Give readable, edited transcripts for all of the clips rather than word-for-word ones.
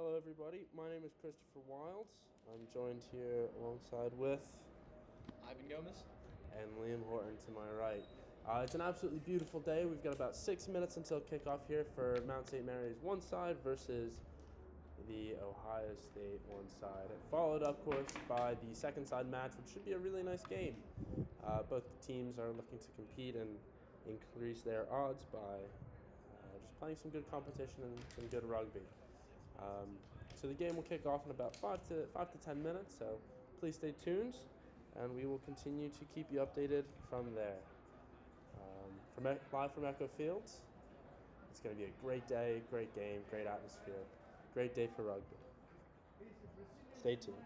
Hello everybody, my name is Christopher Wylde. I'm joined here alongside with Ivan Gomez. and Liam Horton to my right. It's an absolutely beautiful day. We've got about 6 minutes until kickoff here for Mount St. Mary's one side versus the Ohio State one side. Followed, of course, by the second side match, which should be a really nice game. Both teams are looking to compete and increase their odds by just playing some good competition and some good rugby. So the game will kick off in about 5 to 10 minutes, so please stay tuned, and we will continue to keep you updated from there. Live from Echo Fields, it's going to be a great day, great game, great atmosphere, great day for rugby. Stay tuned.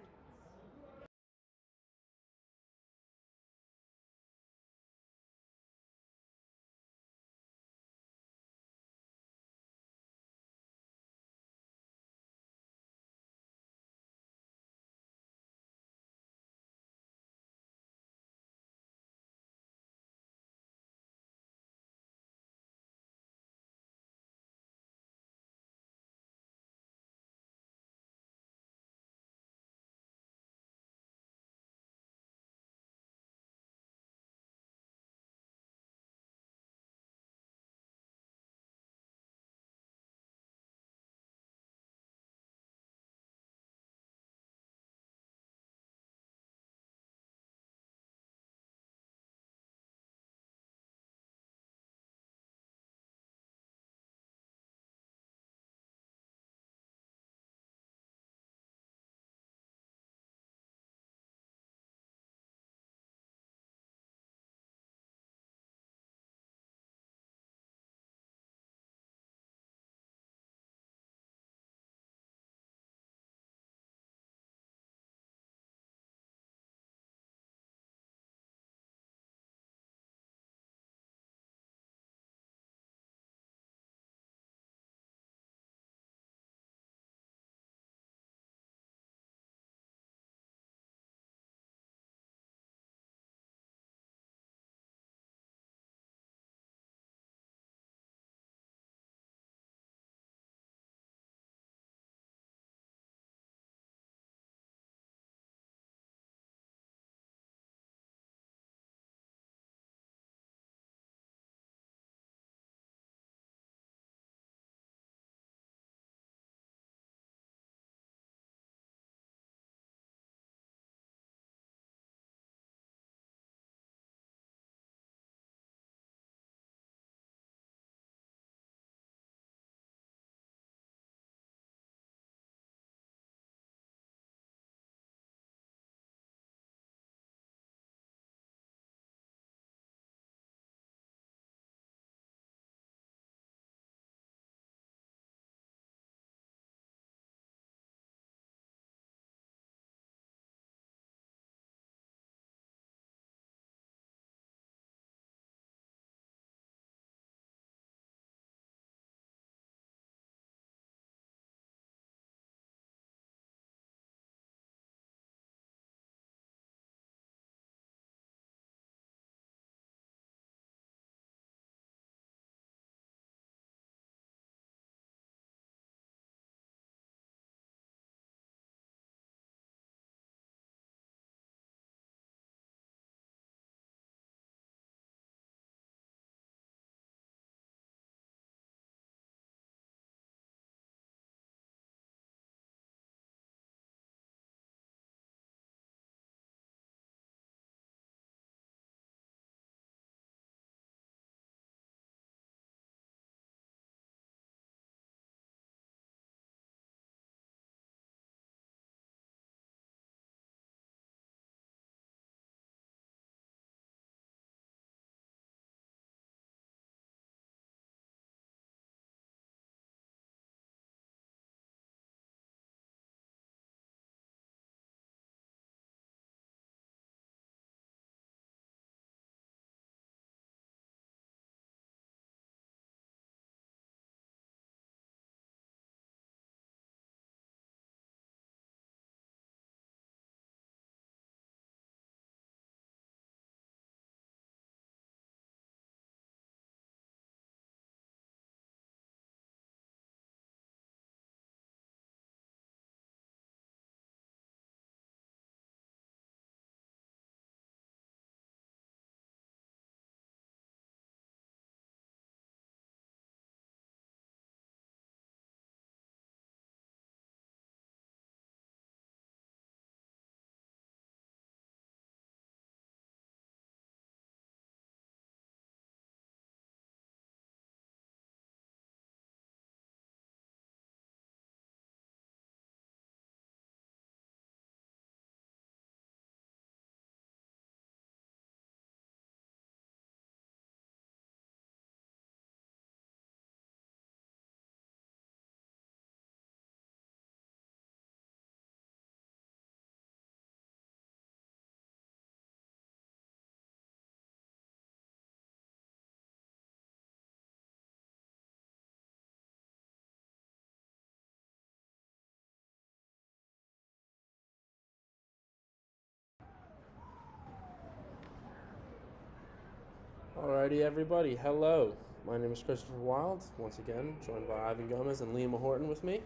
Alrighty, everybody. Hello. My name is Christopher Wylde. Once again, joined by Ivan Gomez and Liam Horton with me.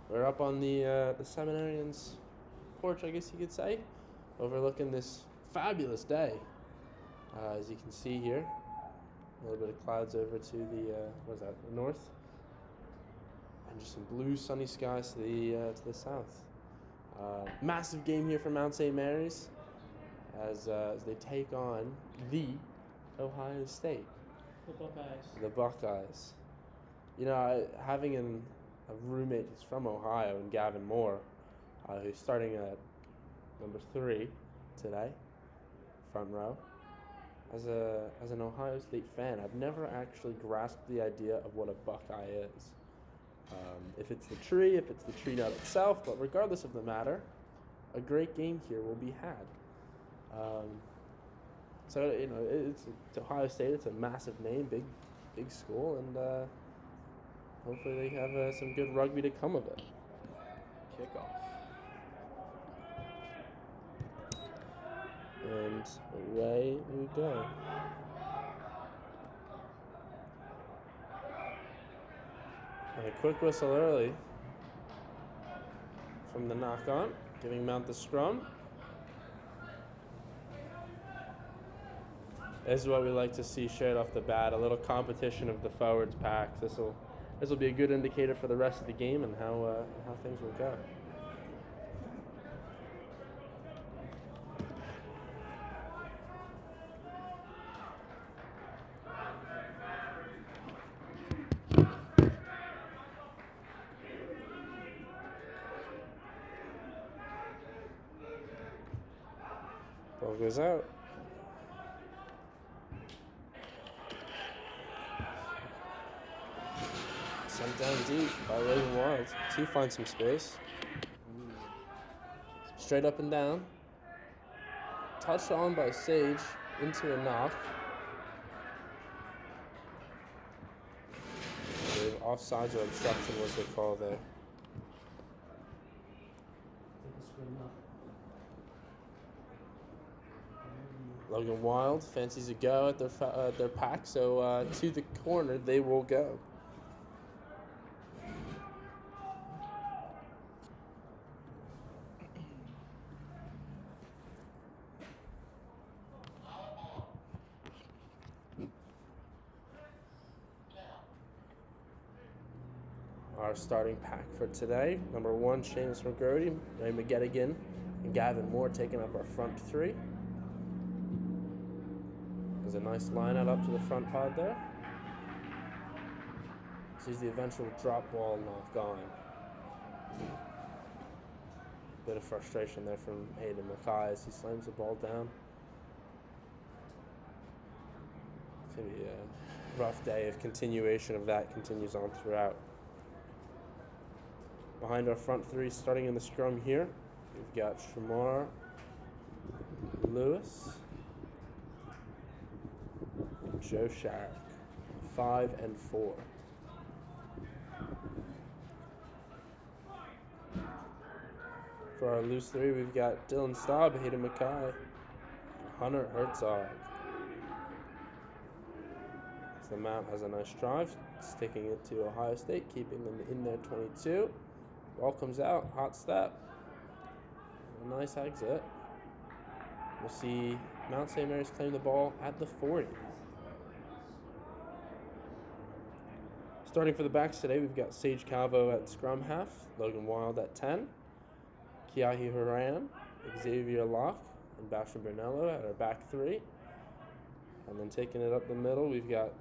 We're up on the seminarian's porch, I guess you could say, overlooking this fabulous day. As you can see here, a little bit of clouds over to the the north, and just some blue, sunny skies to the south. Massive game here for Mount St. Mary's, as they take on the Ohio State. The Buckeyes. You know, having a roommate who's from Ohio, and Gavin Moore, who's starting at number 3 today, front row. As an Ohio State fan, I've never actually grasped the idea of what a Buckeye is. If it's the tree nut itself, but regardless of the matter, a great game here will be had. So, you know, it's Ohio State. It's a massive name, big school, and hopefully they have some good rugby to come of it. Kickoff. And away we go. And a quick whistle early from the knock-on, giving Mount the scrum. This is what we like to see straight off the bat, a little competition of the forwards packs. This will be a good indicator for the rest of the game and how things will go. Ball goes out. Sent down deep by Logan Wylde. He finds some space. Straight up and down. Touched on by Sage into a knock. Offsides or obstruction was the call there. Logan Wylde fancies a go at their pack, so to the corner they will go. Our starting pack for today: number 1, Seamus McGrody, Ray McGettigan, and Gavin Moore taking up our front 3. There's a nice line out up to the front pod there. Sees the eventual drop ball knock on. Bit of frustration there from Hayden Mackay as he slams the ball down. It's going to be a rough day if continuation of that continues on throughout. Behind our front 3, starting in the scrum here, we've got Shamar Lewis, and Joe Sharrock, 5 and 4. For our loose 3, we've got Dylan Staub, Hayden Mackay, and Hunter Herzog. As the Mount has a nice drive, sticking it to Ohio State, keeping them in their 22. Ball comes out, hot step, a nice exit. We'll see Mount St. Mary's claim the ball at the 40. Starting for the backs today, we've got Sage Calvo at scrum half, Logan Wylde at 10, Kiahi Horan, Xavier Locke, and Basham Brunello at our back 3. And then taking it up the middle, we've got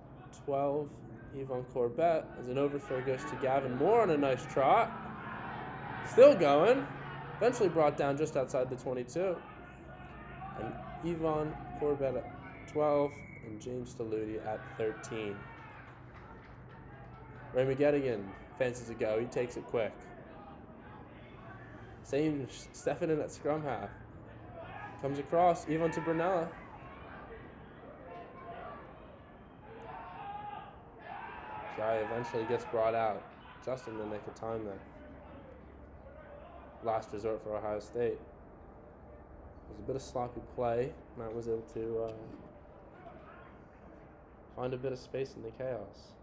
12, Yvonne Corbett, as an overthrow goes to Gavin Moore on a nice trot. Still going, eventually brought down just outside the 22. And Yvonne Corbett at 12 and James Staludi at 13. Ray McGettigan fancies a go, he takes it quick. Same stepping in at scrum half. Comes across, Yvonne to Brunella. Guy eventually gets brought out, just in the nick of time there. Last resort for Ohio State. It was a bit of sloppy play. Matt was able to find a bit of space in the chaos.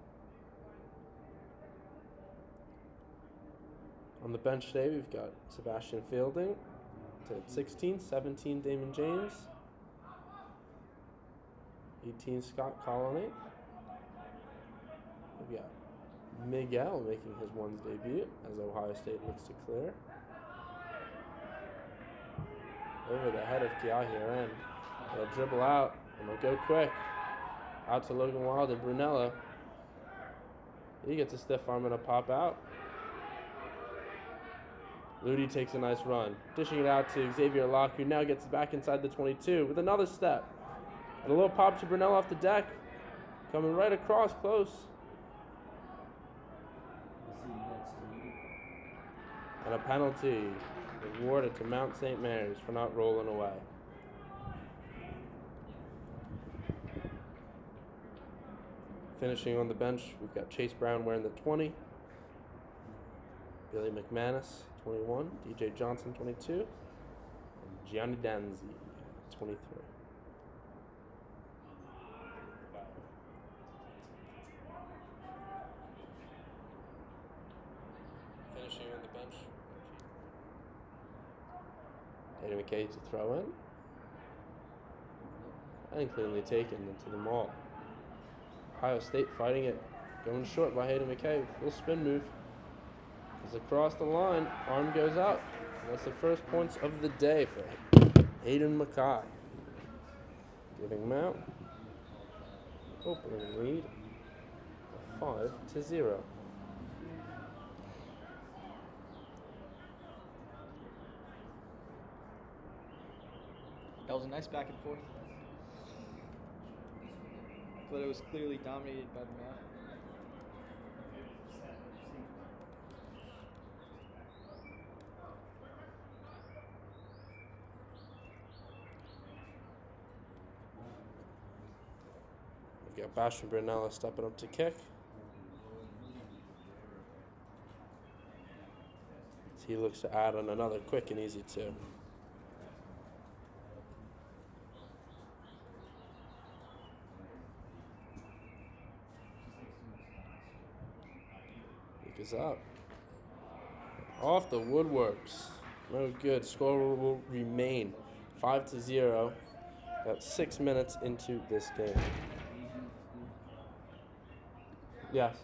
On the bench today, we've got Sebastian Fielding to 16, 17 Damon James, 18 Scott Colony. We've got Miguel making his ones debut as Ohio State looks to clear. Over the head of Kiahi Ren. They'll dribble out and they'll go quick. Out to Logan Wylde and Brunello. He gets a stiff arm and a pop out. Ludi takes a nice run, dishing it out to Xavier Locke, who now gets back inside the 22 with another step. And a little pop to Brunello off the deck. Coming right across, close. And a penalty awarded to Mount St. Mary's for not rolling away. Finishing on the bench, we've got Chase Brown wearing the 20, Billy McManus, 21, DJ Johnson, 22, and Gianni Danzi, 23. Finishing on the bench, Tatum McKay to throw in, and cleanly taken into the maul. Ohio State fighting it, going short by Hayden McKay. Little spin move. As across the line, arm goes out. That's the first points of the day for Hayden McKay. Giving Mount opening lead of 5-0. That was a nice back and forth. But it was clearly dominated by the Mount. We've got Bastian Brunello stepping up to kick. As he looks to add on another quick and easy 2. Is up. Off the woodworks. No good. Score will remain 5-0. About 6 minutes into this game. Yes.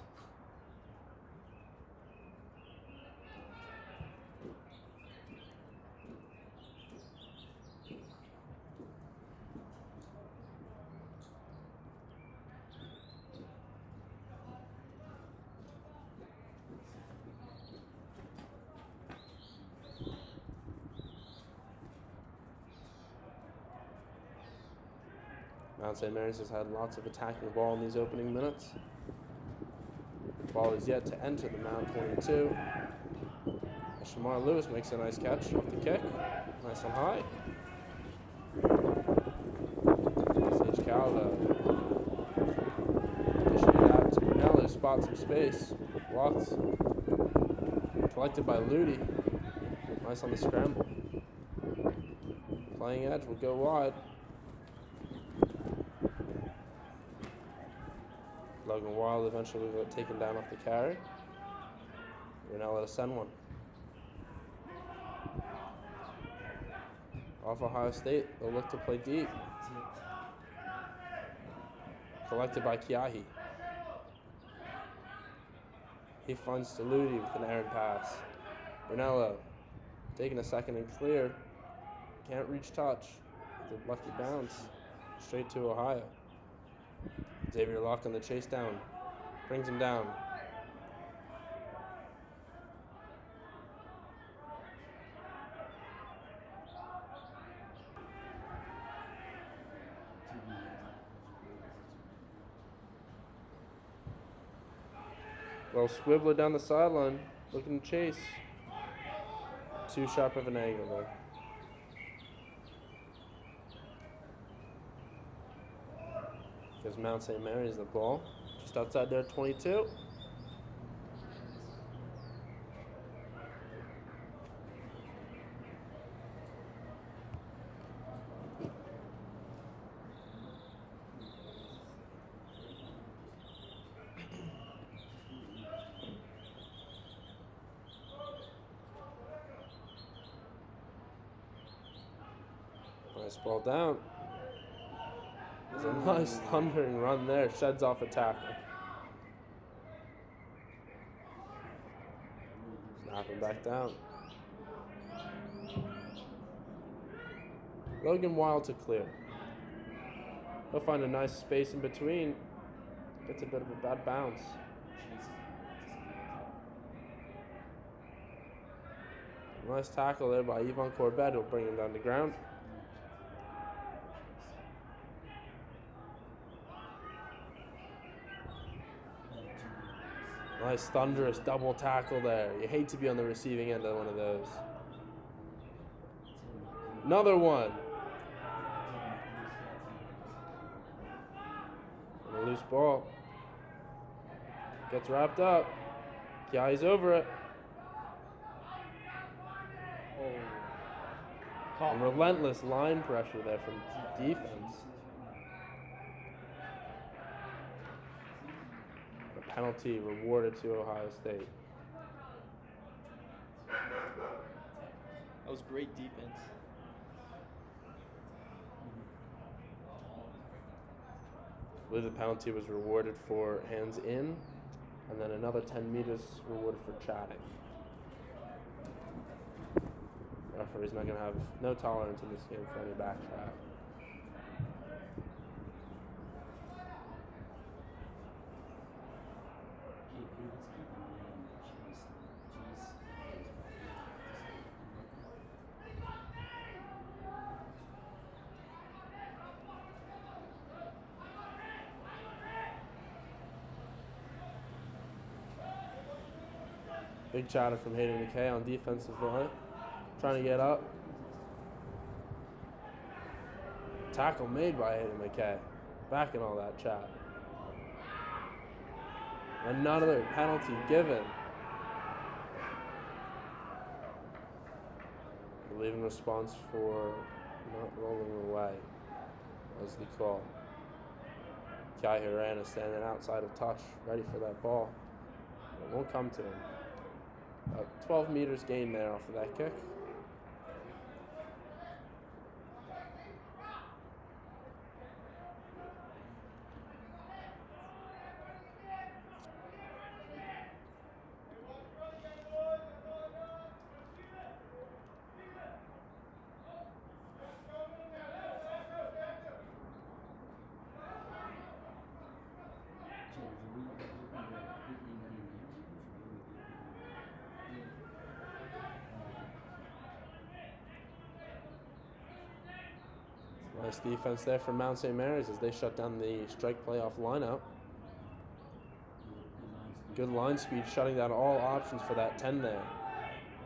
Mount St. Mary's has had lots of attacking the ball in these opening minutes. The ball is yet to enter the Mount 22. Shamar Lewis makes a nice catch off the kick. Nice and high. Sage Caldo. Dishing it out to Brunello, spots some space. Blocked. Collected by Ludi. Nice on the scramble. Playing edge will go wide. Logan Wylde eventually got taken down off the carry. We're now let us send one. Off Ohio State, they'll look to play deep. Collected by Kiahi. He finds Deludi with an errant pass. Brunello taking a second and clear. Can't reach touch. With a lucky bounce. Straight to Ohio. Xavier Locke on the chase down. Brings him down. Well, Swibbler down the sideline, looking to chase. Too sharp of an angle there. Gives Mount St. Mary's the ball, just outside their 22. Nice ball down. There's a nice thundering run there. Sheds off a tackle. Snapping back down. Logan Wylde to clear. He'll find a nice space in between. Gets a bit of a bad bounce. Nice tackle there by Yvonne Corbett. He'll bring him down to ground. Nice thunderous double tackle there. You hate to be on the receiving end of one of those. Another one. And a loose ball. Gets wrapped up. Kiai's over it. And relentless line pressure there from defense. A penalty rewarded to Ohio State. That was great defense. I believe the penalty was rewarded for hands in, and then another 10 meters rewarded for chatting. The referee's not going to have no tolerance in this game for any back chat. Big chatter from Hayden McKay on defensive line. Trying to get up. Tackle made by Hayden McKay. Back in all that chat. Another penalty given. I believe in response for not rolling away was the call. Kai Hiran is standing outside of touch, ready for that ball. It won't come to him. About 12 meters gain there off of that kick. Nice defense there from Mount St. Mary's as they shut down the strike playoff lineout. Good line speed, shutting down all options for that 10 there,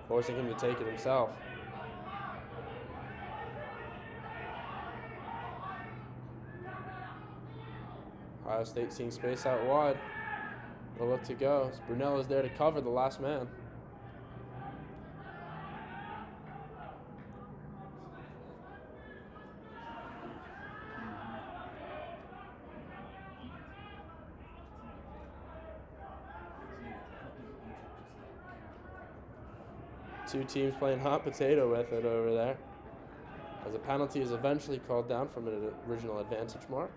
forcing him to take it himself. Ohio State seeing space out wide. They'll look to go. Brunel is there to cover the last man. Two teams playing hot potato with it over there, as a penalty is eventually called down from an original advantage mark.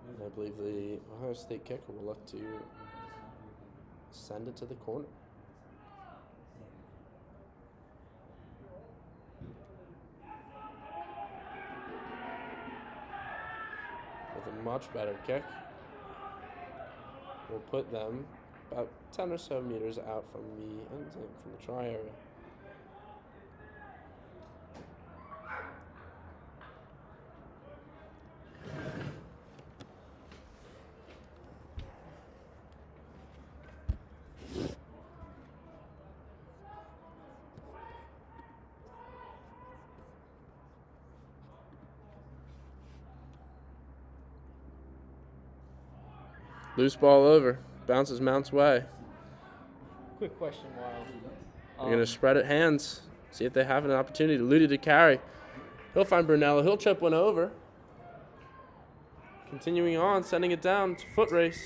And I believe the Ohio State kicker will look to send it to the corner. With a much better kick, will put them about 10 or so meters out from the end zone, from the try area. Loose ball over. Bounces Mount's way. Quick question, Wylde. They're going to spread it hands. See if they have an opportunity. Ludi to carry. He'll find Brunello. He'll chip one over. Continuing on, sending it down. It's a foot race.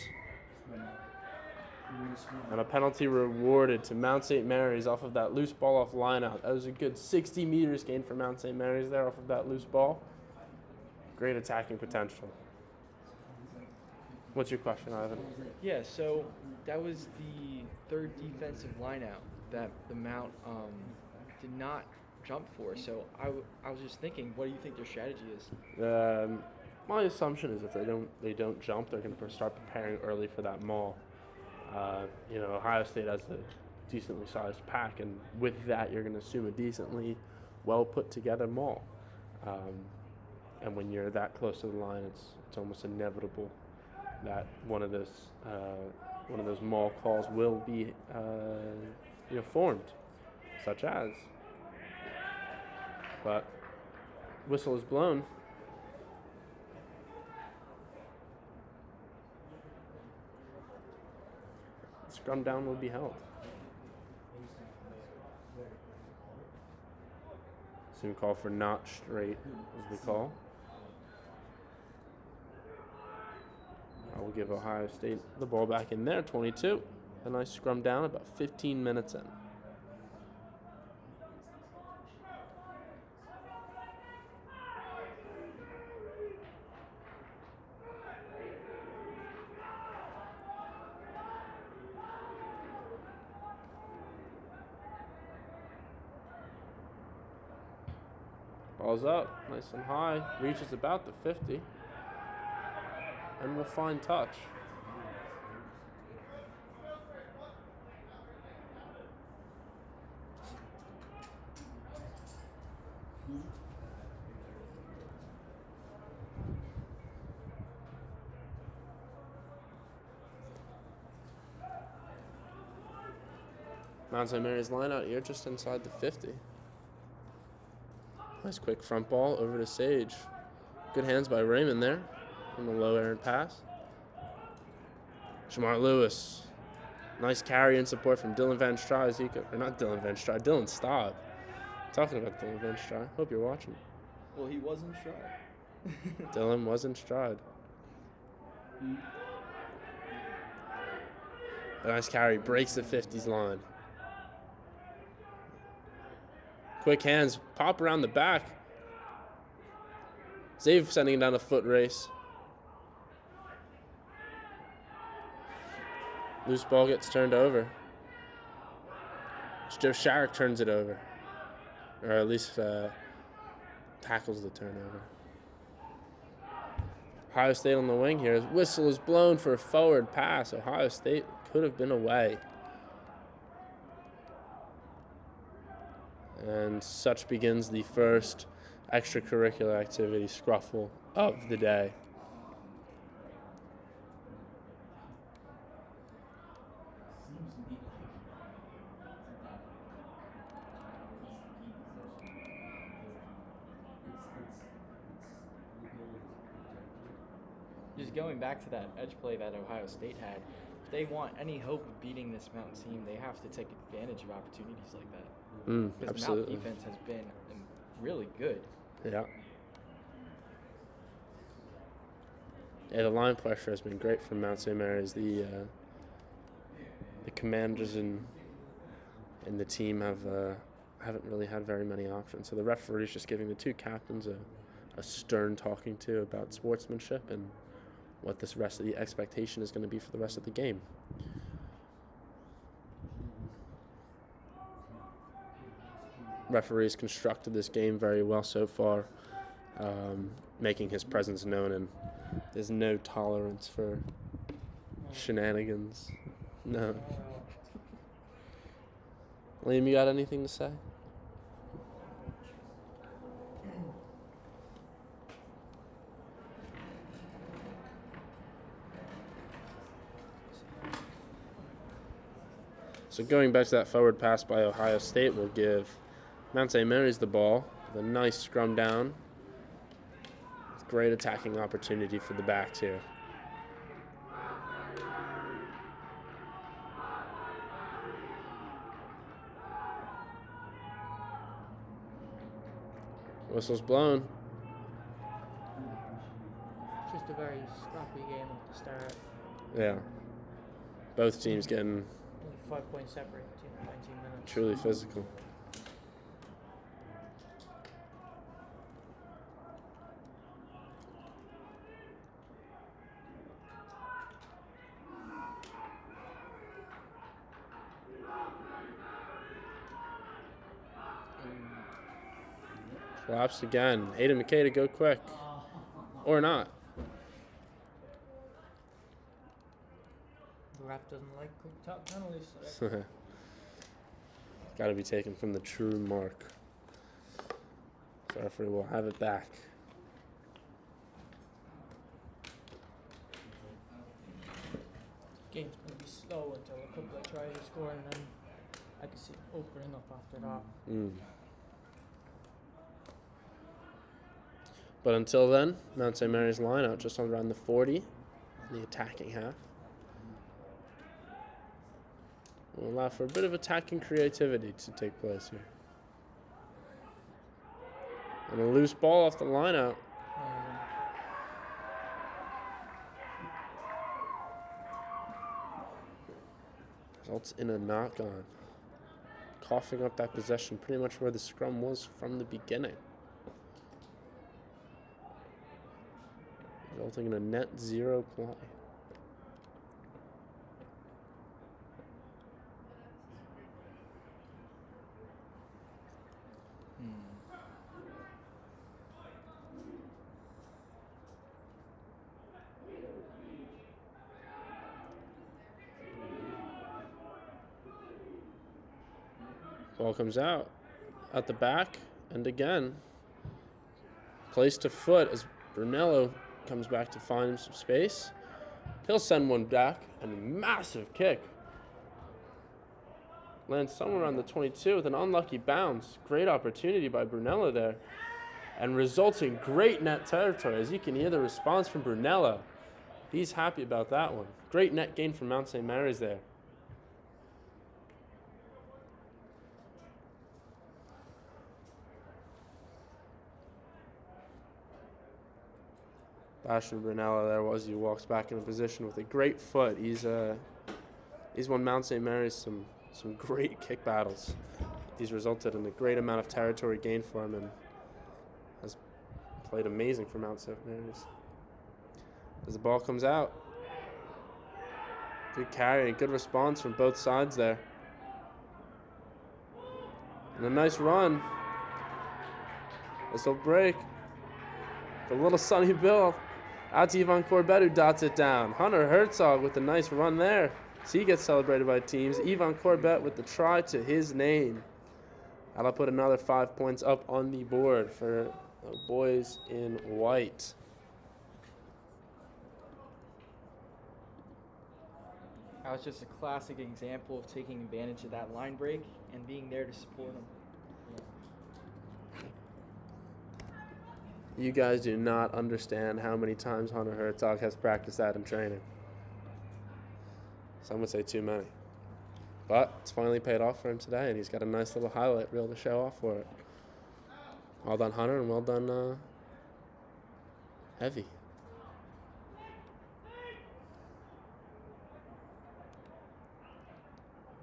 And a penalty rewarded to Mount St. Mary's off of that loose ball off lineout. That was a good 60 meters gained for Mount St. Mary's there off of that loose ball. Great attacking potential. What's your question, Ivan? Yeah, so that was the third defensive lineout that the Mount did not jump for. So I was just thinking, what do you think their strategy is? My assumption is if they don't jump, they're going to start preparing early for that maul. Ohio State has a decently sized pack, and with that, you're going to assume a decently well put together maul. And when you're that close to the line, it's almost inevitable that one of those maul calls will be formed, such as. But whistle is blown. Scrum down will be held. Soon call for not straight is the call. I will give Ohio State the ball back in there, 22. A nice scrum down, about 15 minutes in. Ball's up, nice and high, reaches about the 50, and will find touch. Mount St. Mary's line out here just inside the 50. Nice quick front ball over to Sage. Good hands by Raymond there on the low errant pass. Shamar Lewis. Nice carry and support from Dylan Van Straat. Dylan Staub. Talking about Dylan Van Straat. Hope you're watching. Well, he was in stride. Dylan was in stride. A nice carry. Breaks the 50s line. Quick hands, pop around the back. Zave sending it down a foot race. Loose ball gets turned over. Joe Sharrock turns it over. Or at least tackles the turnover. Ohio State on the wing here. His whistle is blown for a forward pass. Ohio State could have been away. And such begins the first extracurricular activity scruffle of the day. Just going back to that edge play that Ohio State had, if they want any hope of beating this Mountain team, they have to take advantage of opportunities like that. Because Absolutely. Mountain defense has been really good. Yeah. Yeah, the line pressure has been great from Mount St. Mary's. The commanders and the team haven't really had very many options. So the referee is just giving the two captains a stern talking to about sportsmanship and what this rest of the expectation is going to be for the rest of the game. Referee's constructed this game very well so far, making his presence known, and there's no tolerance for shenanigans. No. Liam, you got anything to say? So going back to that forward pass by Ohio State, will give Mount St. Mary's the ball with a nice scrum down. Great attacking opportunity for the backs here. Whistle's blown. Just a very scrappy game at the start. Yeah. Both teams getting Only 5 points separate between the 19 minutes. truly physical. Collapsed again. Hayden McKay to go quick. Or not. The ref doesn't like quick top penalties. So Got to be taken from the true mark. So referee will have it back. game's going to be slow until a couple of tries are scored, and then I can see it opening up after that. But until then, Mount St. Mary's line out just around the 40 in the attacking half. We'll allow for a bit of attacking creativity to take place here. And a loose ball off the line out. Results in a knock-on. Coughing up that possession pretty much where the scrum was from the beginning. Resulting in a net 0 play. Ball comes out at the back, and again, placed to foot as Brunello comes back to find some space. He'll send one back, and a massive kick. Lands somewhere around the 22 with an unlucky bounce. Great opportunity by Brunello there, and resulting great net territory. As you can hear the response from Brunello, he's happy about that one. Great net gain from Mount St. Mary's there. Ashton Brunello there as he walks back into position with a great foot. He's won Mount St. Mary's some great kick battles. He's resulted in a great amount of territory gained for him and has played amazing for Mount St. Mary's. As the ball comes out, good carry and good response from both sides there. And a nice run. This will break. The little Sonny Bill. Out to Yvonne Corbett, who dots it down. Hunter Herzog with a nice run there. So he gets celebrated by teams. Yvonne Corbett with the try to his name. That'll put another 5 points up on the board for the boys in white. That was just a classic example of taking advantage of that line break and being there to support them. You guys do not understand how many times Hunter Herzog has practiced that in training. Some would say too many. But it's finally paid off for him today, and he's got a nice little highlight reel to show off for it. Well done, Hunter, and well done, Heavy.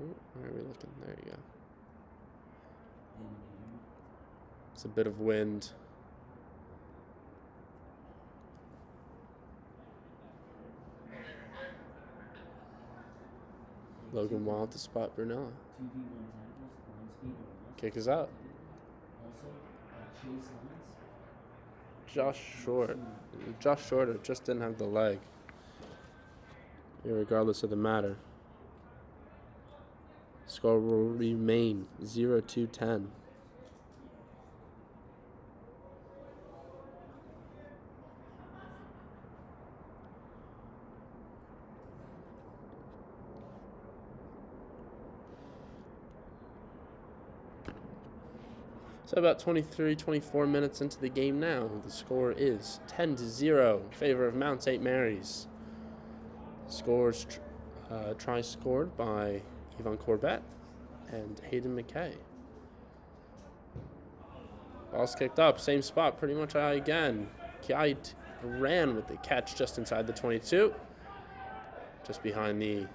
Ooh, where are we looking? There you go. It's a bit of wind. Logan Wylde to spot Brunello. Kick is out. Josh Short. Josh Short just didn't have the leg. Regardless of the matter. Score will remain 0-2-10. So about 23, 24 minutes into the game now. The score is 10-0 in favor of Mount St. Mary's. Scores try scored by Yvonne Corbett and Hayden McKay. Ball's kicked up, same spot, pretty much again. Kiait ran with the catch just inside the 22, just behind the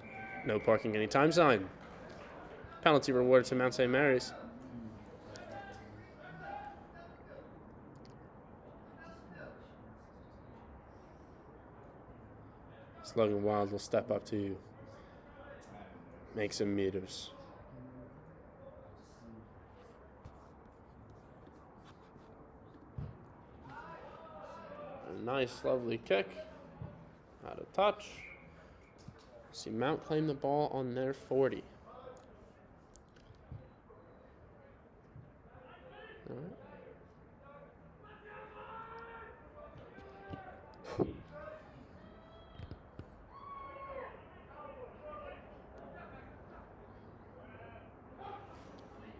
No parking anytime sign. Penalty rewarded to Mount St. Mary's. Logan Wylde will step up to make some meters. A nice, lovely kick. Out of touch. See Mount claim the ball on their 40. All right.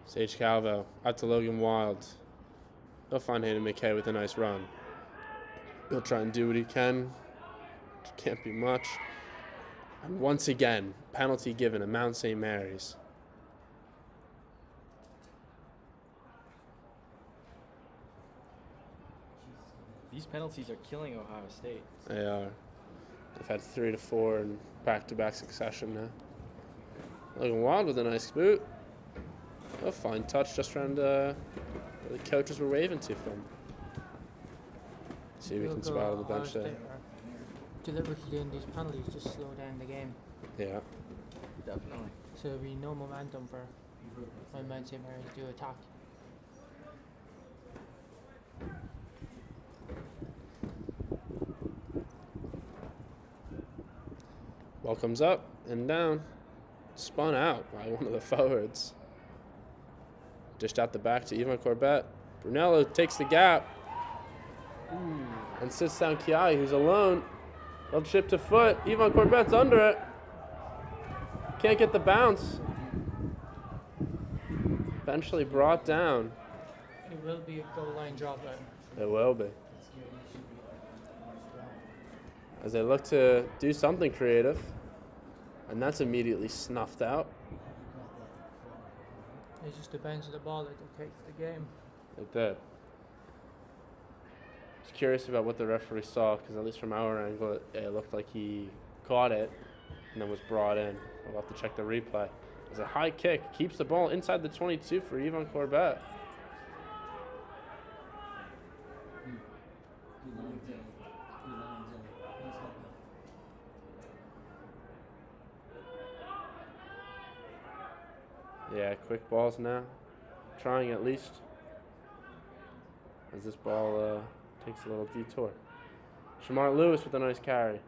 Sage Calvo out to Logan Wylde. He'll find Hayden McKay with a nice run. He'll try and do what he can. Can't be much. And once again, penalty given to Mount St. Mary's. These penalties are killing Ohio State. They are. They've had 3 to 4 in back-to-back succession now. Logan Wylde with a nice boot. A fine touch just around where the coaches were waving to from. See if we can spot on the bench there. Deliberately doing these penalties just slow down the game. Yeah. Definitely. So there'll be no momentum for when Mount St. Mary's do attack. Ball comes up and down. Spun out by one of the forwards. Dished out the back to Ivan Corbett. Brunello takes the gap. And sits down Kiai, who's alone. They'll chip to foot. Ivan Corbett's under it. Can't get the bounce. Eventually brought down. It will be a goal line dropout. It will be. As they look to do something creative. And that's immediately snuffed out. It's just the bounce of the ball that dictates the game. It did. I was curious about what the referee saw, because at least from our angle, it looked like he caught it and then was brought in. We'll have to check the replay. It's a high kick. Keeps the ball inside the 22 for Ivan Corbett. Yeah, quick balls now. Trying at least. As this ball takes a little detour. Shamar Lewis with a nice carry.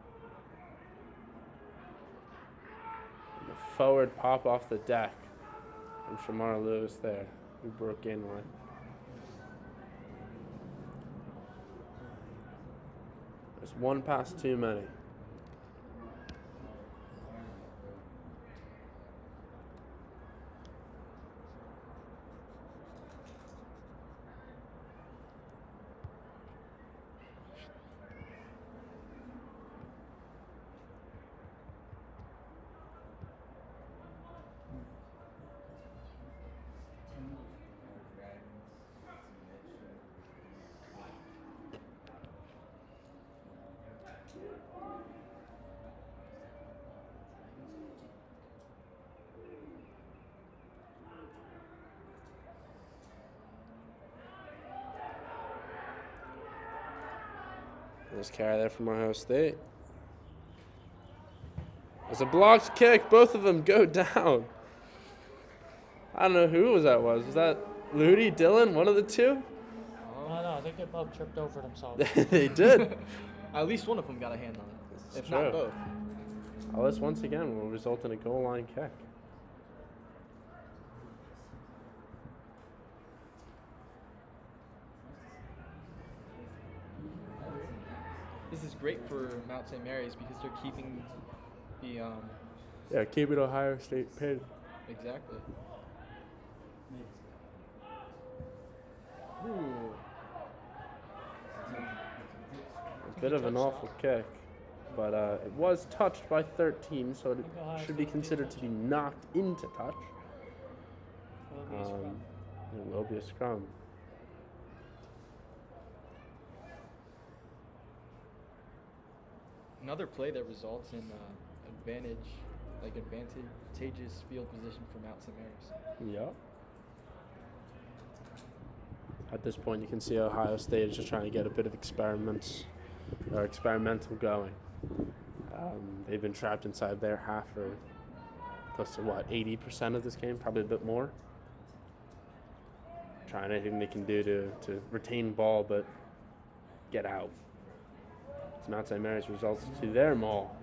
And the forward pop off the deck from Shamar Lewis there, who broke in line. There's one pass too many. Nice carry there from Ohio State. It's a blocked kick. Both of them go down. I don't know who that was. Was that Ludi, Dylan, one of the two? Oh, no, I think they both tripped over themselves. They did. At least one of them got a hand on it. This is If not true. both. This once again will result in a goal line kick. This is great for Mount St. Mary's because they're keeping the Yeah, keep it Ohio State pinned. exactly. Ooh. A bit of an awful kick, but it was touched by 13, so it should be considered to be knocked into touch. It will be a scrum. Another play that results in advantage like advantageous field position for Mount St. Mary's. Yeah. At this point, you can see Ohio State is just trying to get a bit of experimental going. They've been trapped inside their half for close to 80% of this game, probably a bit more. Trying anything they can do to retain ball but get out. As Mount St. Mary's results to their maul.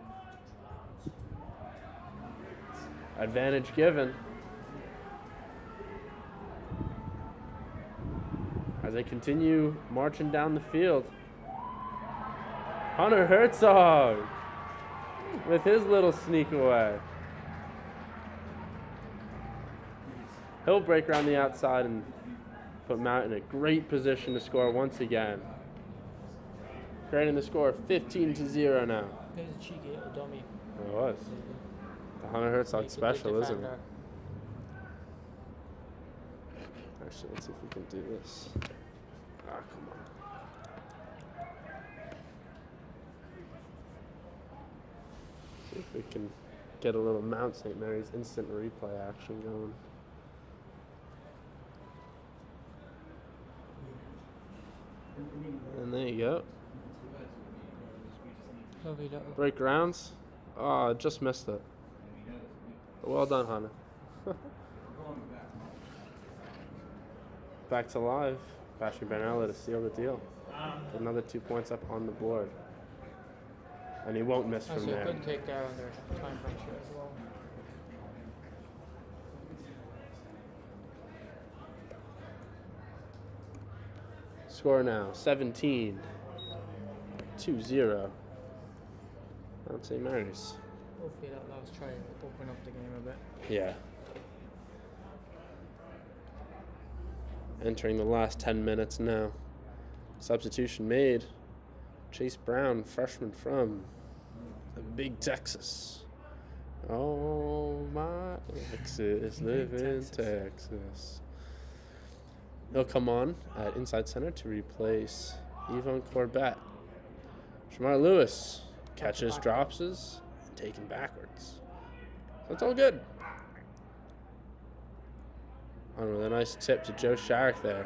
Advantage given. As they continue marching down the field. Hunter Herzog with his little sneak away. He'll break around the outside and put Mount in a great position to score once again. Creating the score of 15-0 now. He's a cheeky little dummy. It was. The Hunter Herzog special, isn't it? Actually, let's see if we can do this. Ah, come on. See if we can get a little Mount St. Mary's instant replay action going. And there you go. Lovely little. Break grounds. Oh, I just missed it. But well done, Hunter. Back to live. Patrick Bernella to seal the deal. Another 2 points up on the board. And he won't miss That's from a there. good kick there under time pressure as well. Score now, 17-2-0. Mount St. Mary's. Hopefully that last try will open up the game a bit. Yeah. Entering the last 10 minutes now. Substitution made. Chase Brown, freshman from the big Texas. Oh, my exes live in Texas. He'll come on at inside center to replace Yvonne Corbett. Shamar Lewis catches, drops, and taken backwards. So it's all good. On with a nice tip to Joe Sharrock there.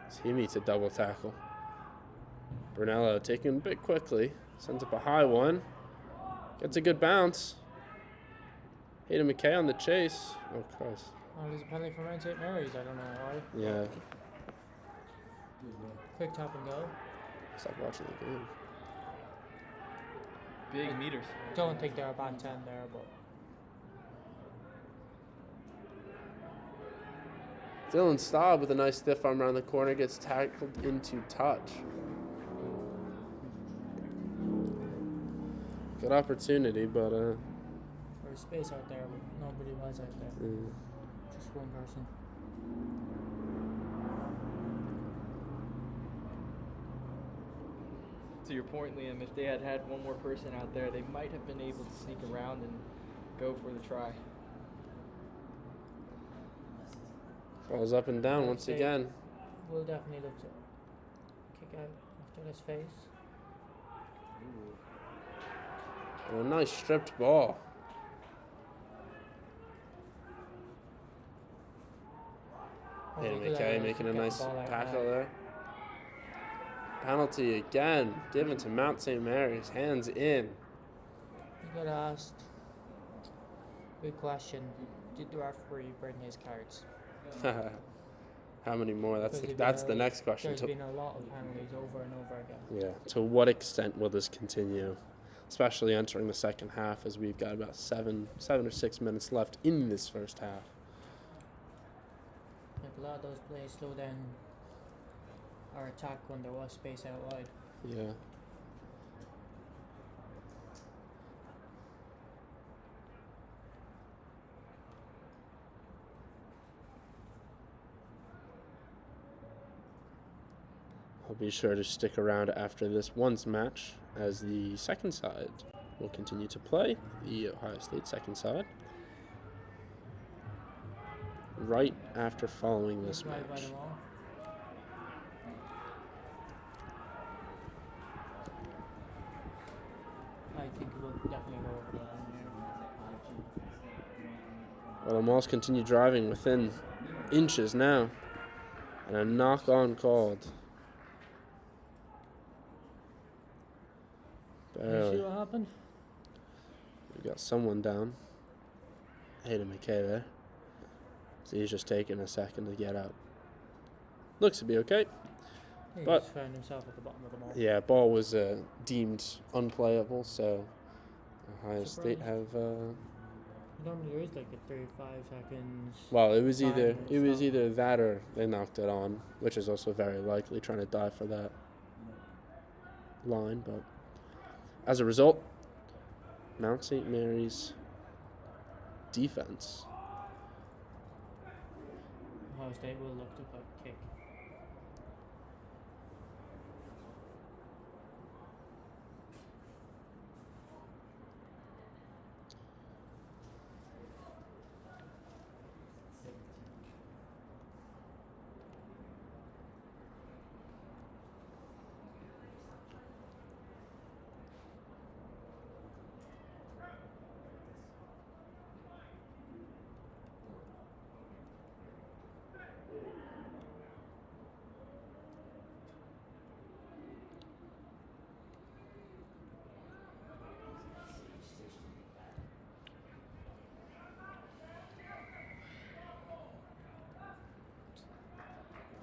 As he meets a double tackle. Brunello taking a bit quickly. Sends up a high one. Gets a good bounce. Hayden McKay on the chase. Oh, Christ. Oh, there's a penalty for Mount St. Mary's. I don't know why. Yeah. Quick tap and go. Stop watching the game. Big meters. Don't think they're a bad 10 there, but Dylan Staub with a nice stiff arm around the corner gets tackled into touch. Good opportunity, but there's space out there, but nobody was out there. Just one person. To your point, Liam, if they had had one more person out there, they might have been able to sneak around and go for the try. Ball's up and down once again. We'll definitely look to kick out after this phase. And a nice stripped ball. Hayden McKay making a nice tackle there. Penalty again, given to Mount St. Mary's. Hands in. You got asked. Good question. Did the referee bring his cards? How many more? That's the next question. There's been a lot of penalties over and over again. Yeah. To what extent will this continue? Especially entering the second half, as we've got about 7 or 6 minutes left in this first half. Like a lot of those plays slow down our attack when there was space out wide. Yeah. I'll be sure to stick around after this one's match, as the second side will continue to play, the Ohio State second side, right after following this Right by match. the wall. I think it will Moss continue driving within inches now. And a knock-on called. Did you Barely. see what happened? We got someone down. Hayden McKay there. So he's just taking a second to get out. Looks to be okay. He But- just found himself at the bottom of the ball. Yeah, ball was deemed unplayable, so Ohio State Surprised. have. Normally there is like a 35 seconds. Well, it was Time either and stuff. that or they knocked it on, which is also very likely, trying to dive for that line. But as a result, Mount St. Mary's defense. Ohio State will look to kick.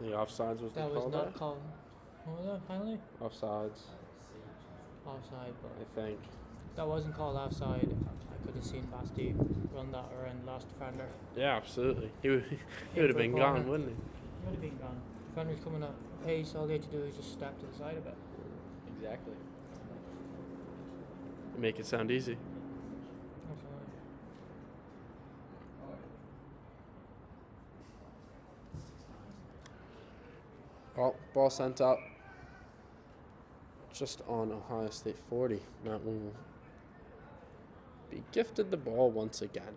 The offsides was That the was call not there? called. What was that penalty? Offsides, Offside, but I think. that wasn't called offside. I could have seen Basti run that around last defender. Yeah, absolutely. He would Yeah, have for a been corner. gone, wouldn't he? He would have been gone. Defender's coming at pace. All they had to do is just step to the side of it. Exactly. Make it sound easy. Absolutely. Oh, ball sent up. Just on Ohio State 40. Mount will be gifted the ball once again.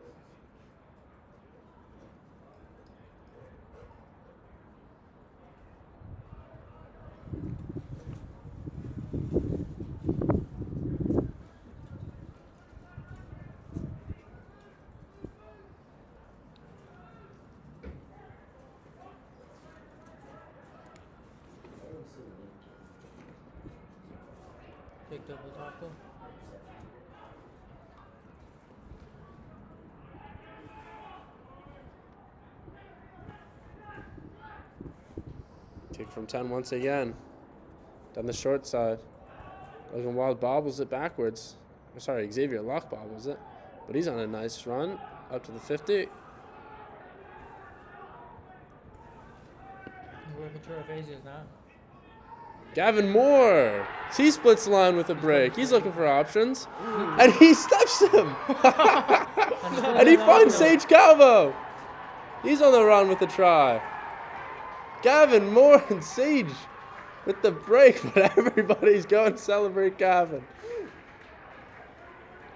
Big double tackle. Kick from 10 once again. Down the short side. Logan Wylde bobbles it backwards. Sorry, Xavier Locke bobbles it. But he's on a nice run. Up to the 50. We're working through our phases now. Gavin Moore. He splits the line with a break. He's looking for options. And he steps him. And he finds Sage Calvo. He's on the run with the try. Gavin Moore and Sage with the break, but everybody's going to celebrate Gavin.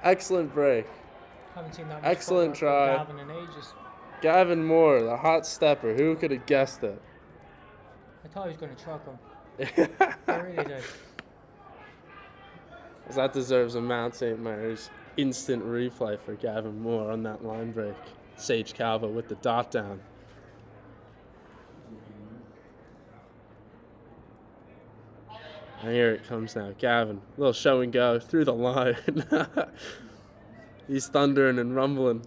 Excellent break. Haven't seen that much Excellent football try. from Gavin in ages. Gavin Moore, the hot stepper. Who could have guessed it? I thought he was going to truck him. I really did. That deserves a Mount St. Mary's instant replay for Gavin Moore on that line break. Sage Calvo with the dot down. And here it comes now. Gavin, little show and go through the line. He's thundering and rumbling.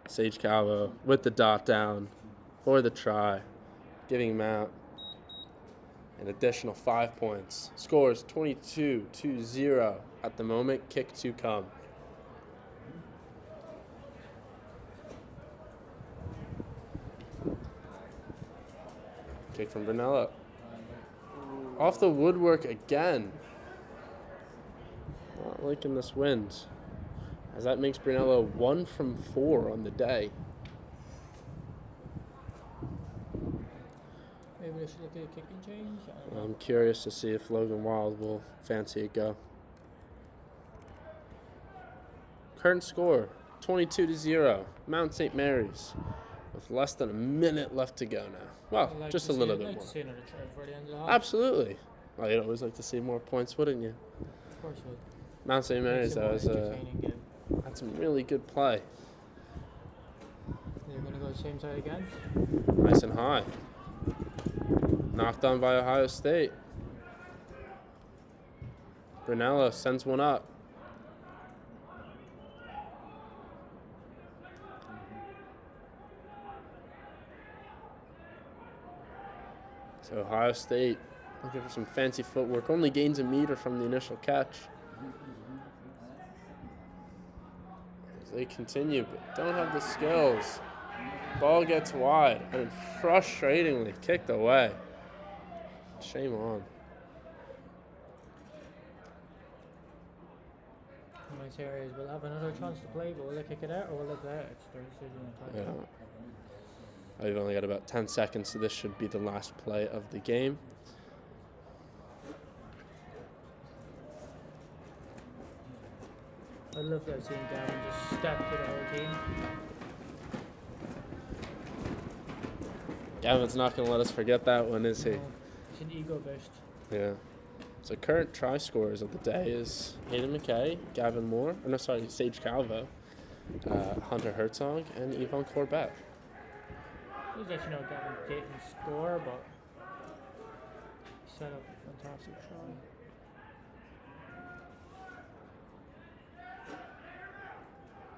Sage Calvo with the dot down for the try, giving Mount an additional 5 points. Scores 22-0 at the moment. Kick to come. Kick from Brunello. Off the woodwork again. Not liking this wind, as that makes Brunello 1 from 4 on the day. Maybe they should look at a kicking change. I don't know. I'm curious to see if Logan Wylde will fancy a go. Current score 22-0. Mount St. Mary's with less than a minute left to go now. Well, I'd like just to a see- little I'd bit like more. to see another try before the end of the half. Absolutely. Well, you'd always like to see more points, wouldn't you? Of course, would. Mount St. Mary's, Makes it though, more is a entertaining game. That's some really good play. They're going to go the same side again. Nice and high. Knocked on by Ohio State. Brunello sends one up. So Ohio State looking for some fancy footwork. Only gains a meter from the initial catch. As they continue, but don't have the skills. Ball gets wide and frustratingly kicked away. Shame on. Nice areas. We'll have another chance to play, but will they kick it out or will they play it? It's their decision. Yeah. I've only got about 10 seconds, so this should be the last play of the game. I love that seeing Gavin just step to the whole team. Gavin's not going to let us forget that one, is he? No, it's an ego boost. Yeah. So current try scorers of the day is Hayden McKay, Gavin Moore, Sage Calvo, Hunter Herzog, and Yvonne Corbett. It was actually Gavin didn't score, but he set up a fantastic try.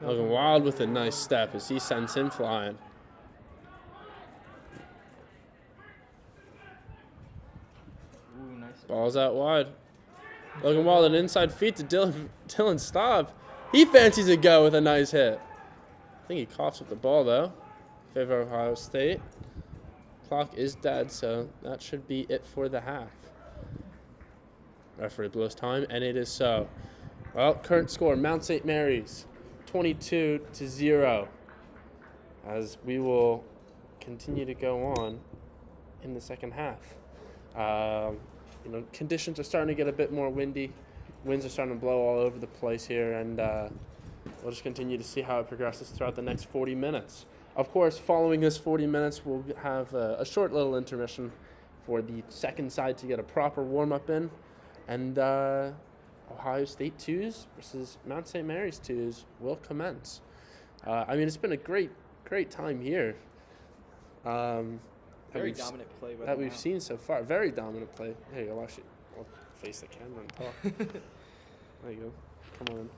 Logan Wylde with a nice step as he sends him flying. Ooh, nice. Ball's out wide. Logan Wylde, an inside feed to Dylan Staub. He fancies a go with a nice hit. I think he coughs with the ball, though. Favor Ohio State. Clock is dead, so that should be it for the half. Referee blows time, and it is so. Well, current score, Mount St. Mary's, 22-0. As we will continue to go on in the second half. Conditions are starting to get a bit more windy. Winds are starting to blow all over the place here, and we'll just continue to see how it progresses throughout the next 40 minutes. Of course, following this 40 minutes, we'll have a short little intermission for the second side to get a proper warm-up in, and Ohio State 2s versus Mount St. Mary's 2s will commence. It's been a great time here. Very dominant play by that we've seen so far. Very dominant play. Here you go. Actually, I'll face the camera and talk. There you go. Come on.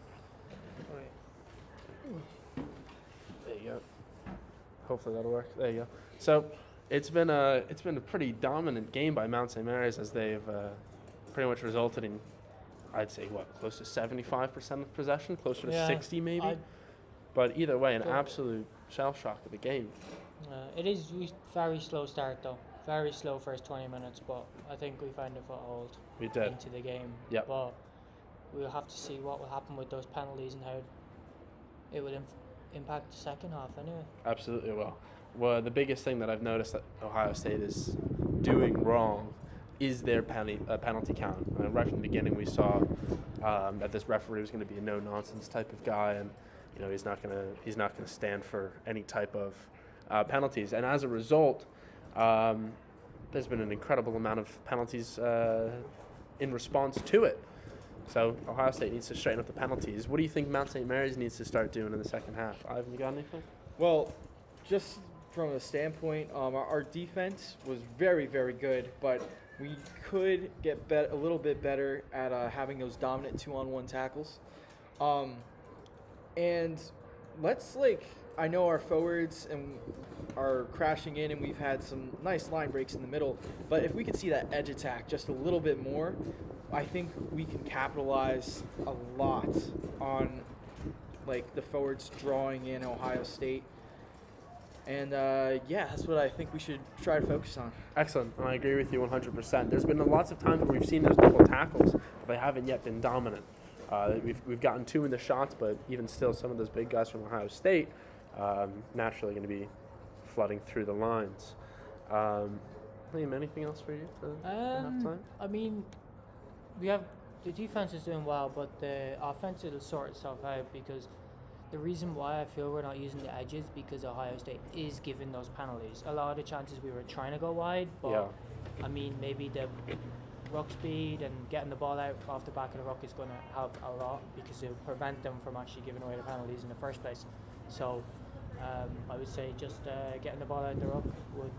There you go. Hopefully that'll work. There you go. So it's been a pretty dominant game by Mount St. Mary's as they've pretty much resulted in, I'd say, close to 75% of possession, closer to 60 maybe. But either way, an absolute shell shock of the game. It is very slow start though. Very slow first 20 minutes, but I think we found a foothold into the game. Yep. But we'll have to see what will happen with those penalties and how it will impact the second half anyway. Absolutely will. Well, the biggest thing that I've noticed that Ohio State is doing wrong is their penalty count. Right from the beginning, we saw that this referee was going to be a no-nonsense type of guy, and he's not going to stand for any type of penalties. And as a result, there's been an incredible amount of penalties in response to it. So Ohio State needs to straighten up the penalties. What do you think Mount St. Mary's needs to start doing in the second half? Ivan, you got anything? Well, just from a standpoint, our defense was very, very good, but we could get a little bit better at having those dominant 2-on-1 tackles. And I know our forwards are crashing in, and we've had some nice line breaks in the middle, but if we could see that edge attack just a little bit more, I think we can capitalize a lot on the forwards drawing in Ohio State. And that's what I think we should try to focus on. Excellent. I agree with you 100%. There's been lots of times where we've seen those double tackles, but they haven't yet been dominant. We've gotten 2 in the shots, but even still, some of those big guys from Ohio State naturally going to be flooding through the lines. Liam, anything else for you for halftime? We have the defense is doing well, but the offense will sort itself out, because the reason why I feel we're not using the edges because Ohio State is giving those penalties. A lot of the chances we were trying to go wide, but maybe the ruck speed and getting the ball out off the back of the ruck is going to help a lot because it'll prevent them from actually giving away the penalties in the first place. So I would say just getting the ball out the ruck would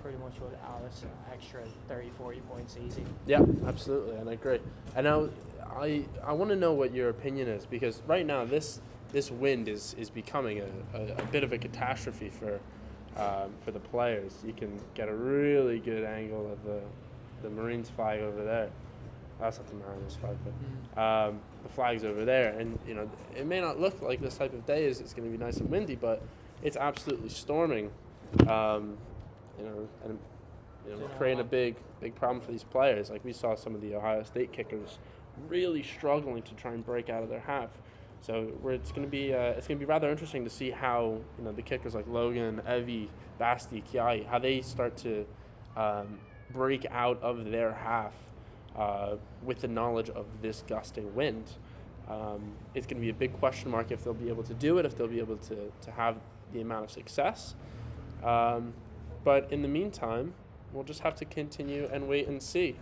pretty much would add us an extra 30-40 points easy. Yeah, absolutely, and I agree. And now I want to know what your opinion is, because right now this wind is becoming a bit of a catastrophe for the players. You can get a really good angle of the Marines flag over there. That's not the Mariners flag, but the flag's over there. And it may not look like this type of day is it's going to be nice and windy, but it's absolutely storming. And creating a big problem for these players. Like we saw some of the Ohio State kickers really struggling to try and break out of their half. So it's going to be rather interesting to see how the kickers like Logan, Evie, Basti, Kiai, how they start to break out of their half with the knowledge of this gusting wind. It's going to be a big question mark if they'll be able to do it, if they'll be able to have the amount of success. But in the meantime, we'll just have to continue and wait and see.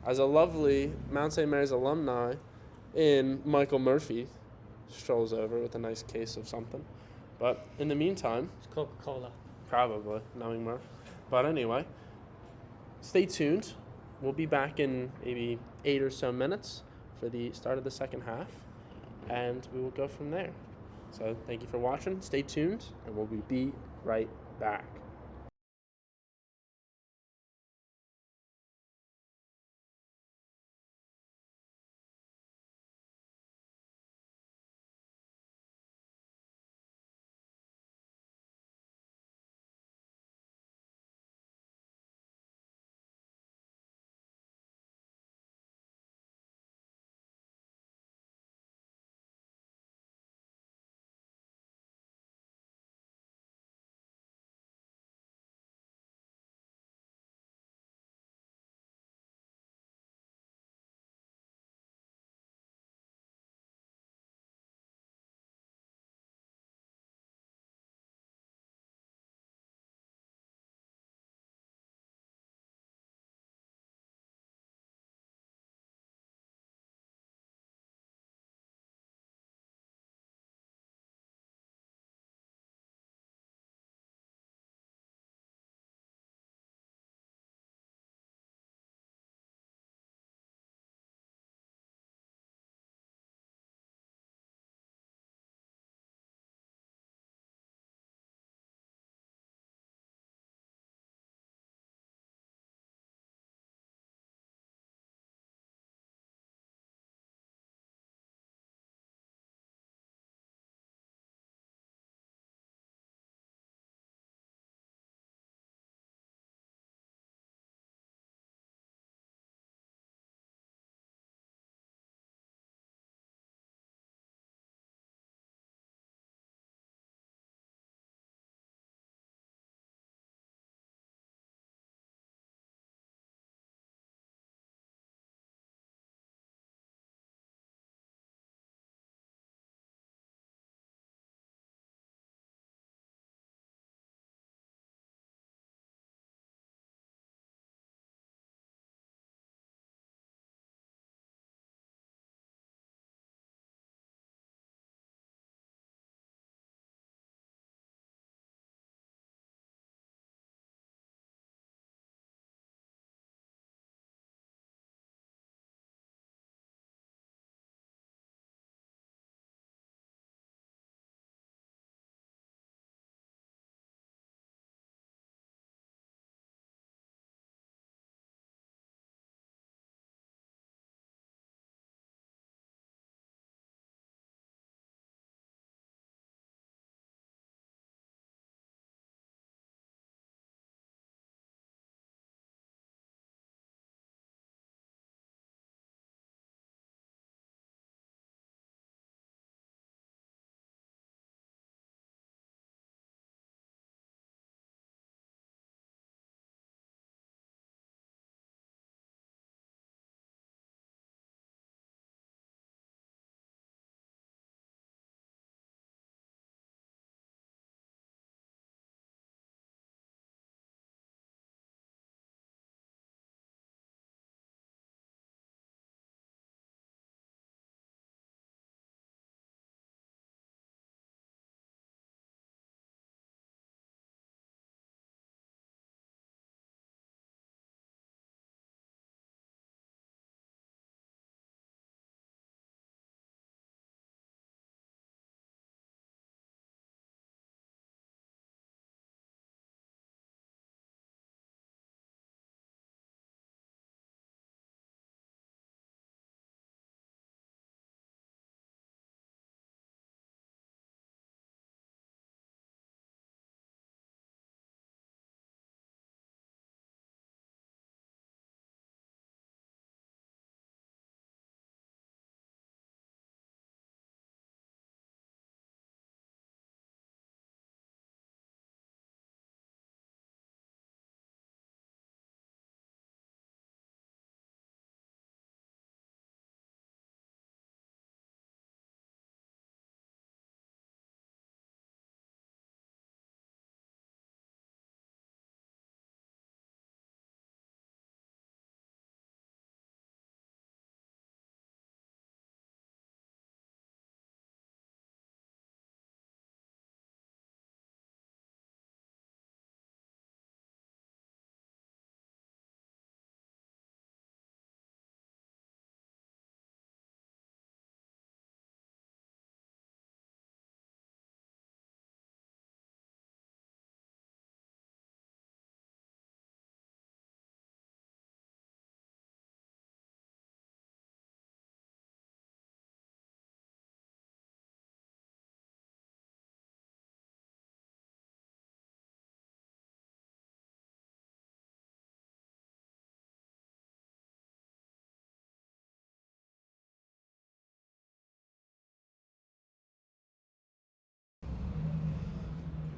As a lovely Mount St. Mary's alumni in Michael Murphy strolls over with a nice case of something. But in the meantime... It's Coca-Cola. Probably, knowing Murph. But anyway, stay tuned. We'll be back in maybe 8 or so minutes for the start of the second half, and we will go from there. So thank you for watching. Stay tuned, and we'll be right back.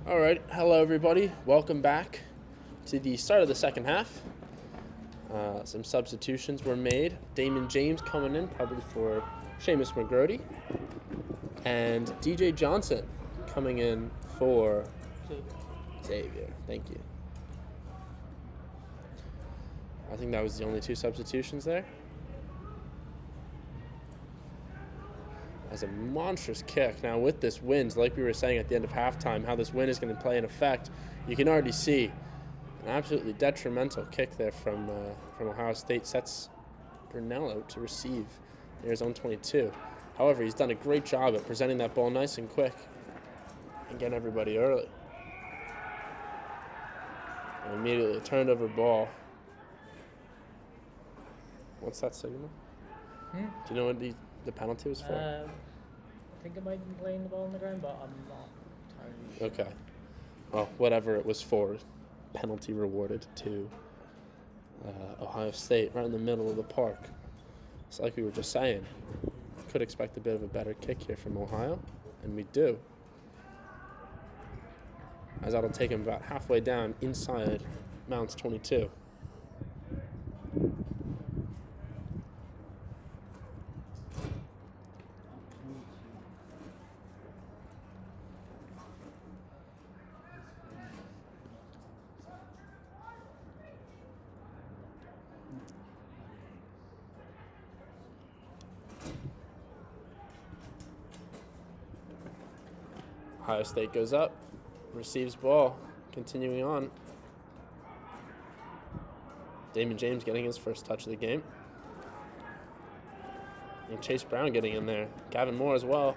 All right, hello everybody. Welcome back to the start of the second half. Some substitutions were made. Damon James coming in probably for Seamus McGrody, and DJ Johnson coming in for Xavier. Thank you. I think that was the only two substitutions there. That's a monstrous kick. Now with this wind, like we were saying at the end of halftime, how this wind is going to play an effect, you can already see an absolutely detrimental kick there from Ohio State. Sets Brunello to receive near his own 22. However, he's done a great job at presenting that ball nice and quick and getting everybody early. And immediately a turned over ball. What's that signal? Do you know what the penalty was for? I think it might have been playing the ball on the ground, but I'm not entirely sure. Okay. Well, whatever it was for, penalty rewarded to Ohio State right in the middle of the park. It's like we were just saying. Could expect a bit of a better kick here from Ohio, and we do. As that'll take him about halfway down inside Mount's 22. Ohio State goes up, receives ball, continuing on. Damon James getting his first touch of the game. And Chase Brown getting in there. Gavin Moore as well.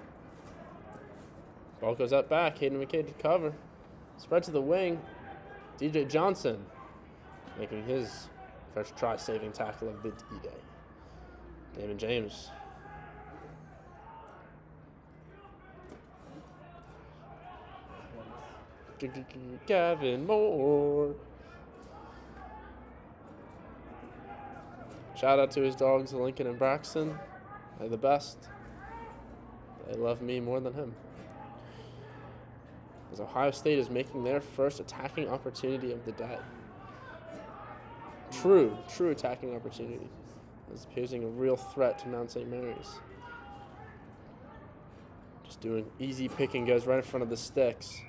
Ball goes up back. Hayden McCade to cover. Spread to the wing. DJ Johnson making his first try saving tackle of the D-Day. Damon James. Gavin Moore. Shout out to his dogs, Lincoln and Braxton. They're the best. They love me more than him. As Ohio State is making their first attacking opportunity of the day. True attacking opportunity. It's posing a real threat to Mount St. Mary's. Just doing easy picking, goes right in front of the sticks.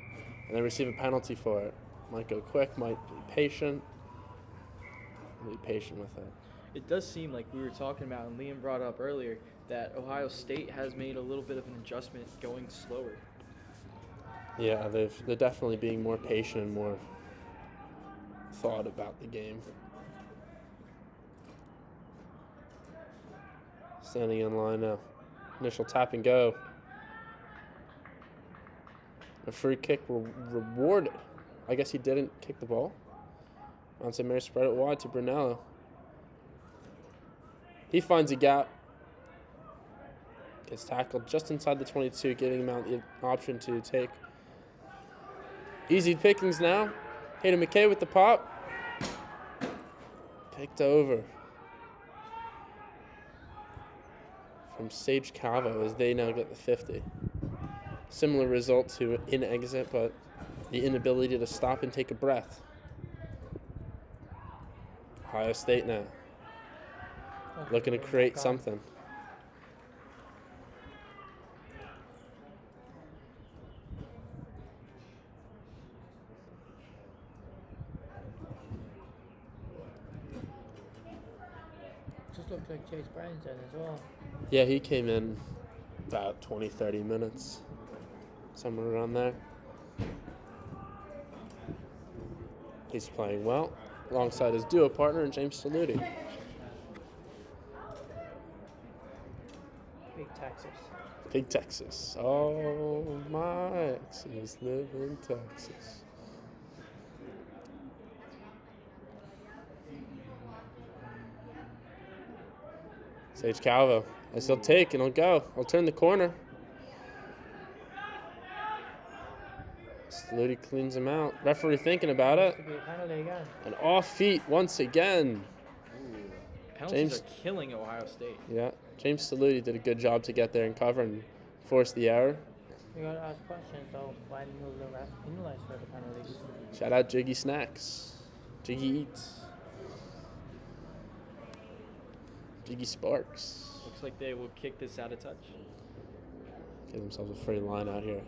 And they receive a penalty for it. Might go quick, might be patient. Be patient with it. It does seem like we were talking about, and Liam brought up earlier, that Ohio State has made a little bit of an adjustment going slower. Yeah, they're definitely being more patient and more thought about the game. Standing in line now. Initial tap and go. A free kick rewarded. I guess he didn't kick the ball. Mount St. Mary spread it wide to Brunello. He finds a gap. Gets tackled just inside the 22, giving Mount the option to take. Easy pickings now. Hayden McCade with the pop. Picked over from Sage Cavo as they now get the 50. Similar result to in exit, but the inability to stop and take a breath. Ohio State now looking to create something. Just looked like Chase Brown's in as well. Yeah, he came in about 20, 30 minutes. Somewhere around there. He's playing well alongside his duo partner, James Saluti. Big Texas. Big Texas. Oh, my exes live in Texas. Sage Calvo. As he'll take and he'll go. He'll turn the corner. Saluti cleans him out. Referee thinking about it. Could be a penalty again. And off feet once again. Penalties are killing Ohio State. Yeah, James Saluti did a good job to get there and cover and force the error. We gotta ask questions though. When will the ref penalise for the penalties? Shout out Jiggy Snacks. Jiggy Eats. Jiggy Sparks. Looks like they will kick this out of touch. Give themselves a free line out here.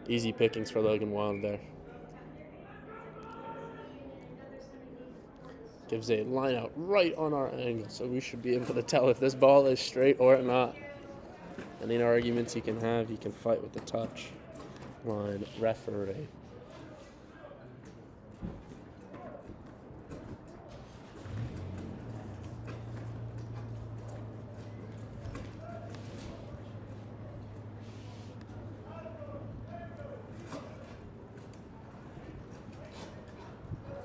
Easy pickings for Logan Wylde there. Gives a line out right on our angle, so we should be able to tell if this ball is straight or not. Any arguments you can have, you can fight with the touch line referee.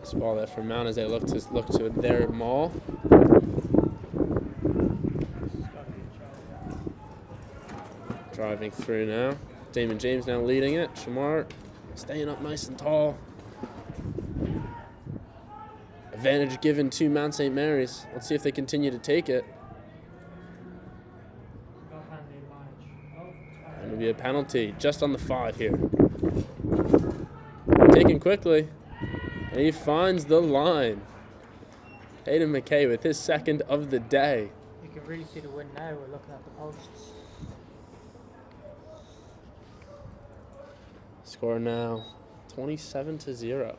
This ball there for Mount as they look to their maul. Driving through now. Damon James now leading it. Shamar staying up nice and tall. Advantage given to Mount St. Mary's. Let's see if they continue to take it. And it'll be a penalty just on the 5 here. Taken quickly. And he finds the line. Hayden McKay with his second of the day. You can really see the wind now. We're looking at the posts. Score now 27-0.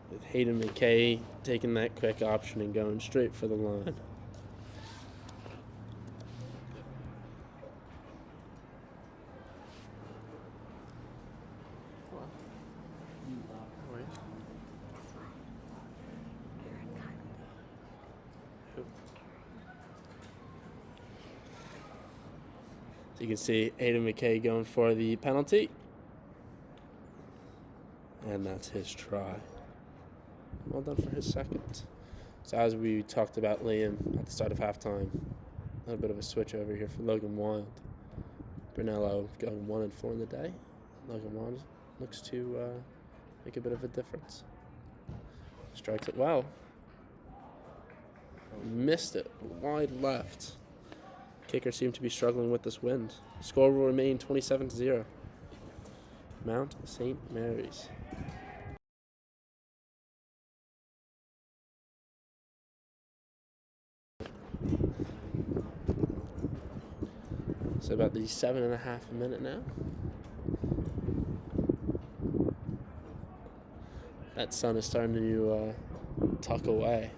With Hayden McKay taking that quick option and going straight for the line. So you can see Hayden McKay going for the penalty. And that's his try. Well done for his second. So as we talked about Liam at the start of halftime, a little bit of a switch over here for Logan Wylde. Brunello going 1-4 in the day. Logan Wylde looks to make a bit of a difference. Strikes it well. Missed it. Wide left. Kicker seemed to be struggling with this wind. Score will remain 27-0. Mount St. Mary's. So about the 7.5 minute now. That sun is starting to tuck away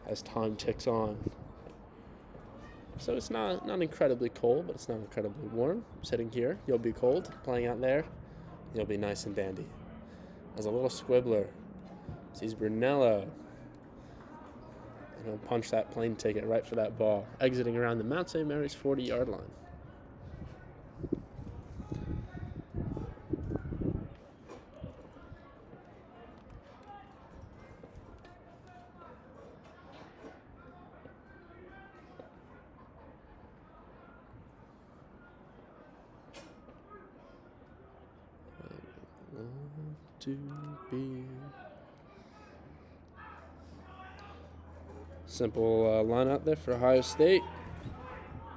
as time ticks on. So it's not incredibly cold, but it's not incredibly warm. Sitting here, you'll be cold. Playing out there, you'll be nice and dandy. As a little squibbler sees Brunello, and he'll punch that plane ticket right for that ball, exiting around the Mount St. Mary's 40-yard line. To be simple line out there for Ohio State.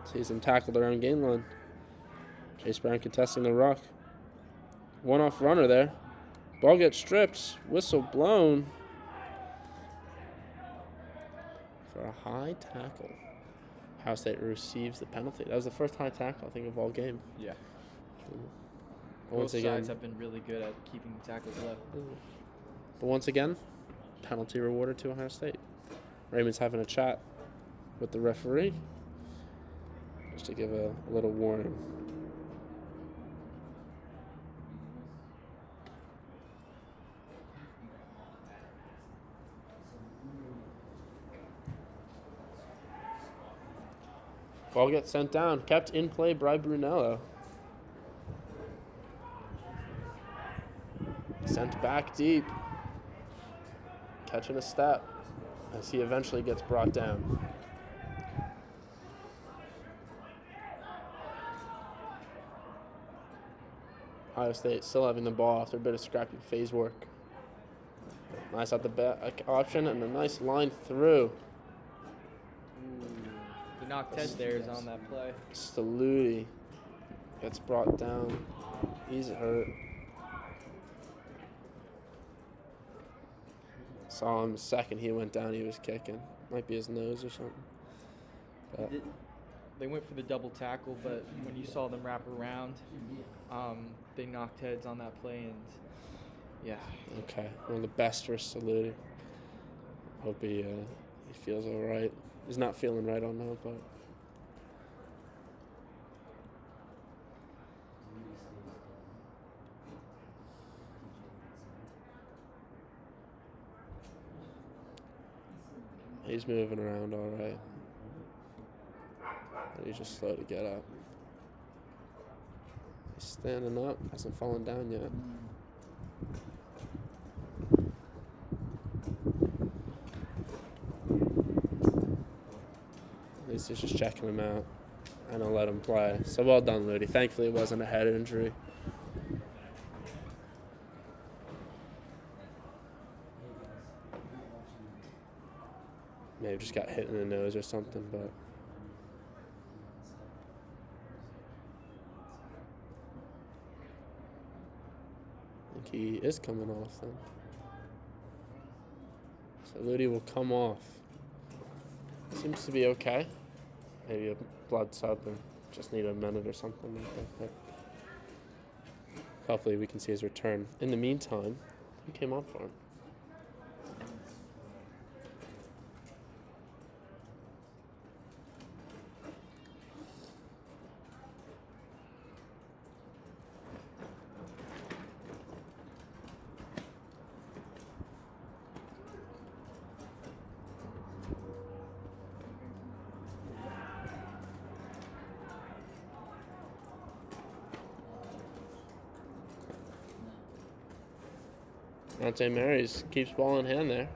Sees them tackle their own gain line. Chase Brown contesting the ruck. One-off runner there. Ball gets stripped. Whistle blown for a high tackle. Ohio State receives the penalty. That was the first high tackle, I think, of all game. Yeah. Once Both again, sides have been really good at keeping the tackles low. But once again, penalty rewarded to Ohio State. Raymond's having a chat with the referee just to give a little warning. Ball gets sent down, kept in play by Brunello. Sent back deep, catching a step as he eventually gets brought down. Ohio State still having the ball after a bit of scrappy phase work. Nice at the back option and a nice line through. The knocked head there is on that play. Saludi gets brought down. He's hurt. Saw him the second he went down, he was kicking. Might be his nose or something. But They went for the double tackle, but when you saw them wrap around, they knocked heads on that play, and yeah. okay, well, the best for Saludi. Hope he feels all right. He's not feeling right on now, but he's moving around all right. But he's just slow to get up. He's standing up, hasn't fallen down yet. At least he's just checking him out and I'll let him play. So well done, Ludi. Thankfully it wasn't a head injury. Maybe just got hit in the nose or something, but I think he is coming off then. So Ludi will come off. Seems to be okay. Maybe a blood sub and just need a minute or something like that. But hopefully we can see his return. In the meantime, who came on for him? St. Mary's keeps ball in hand there.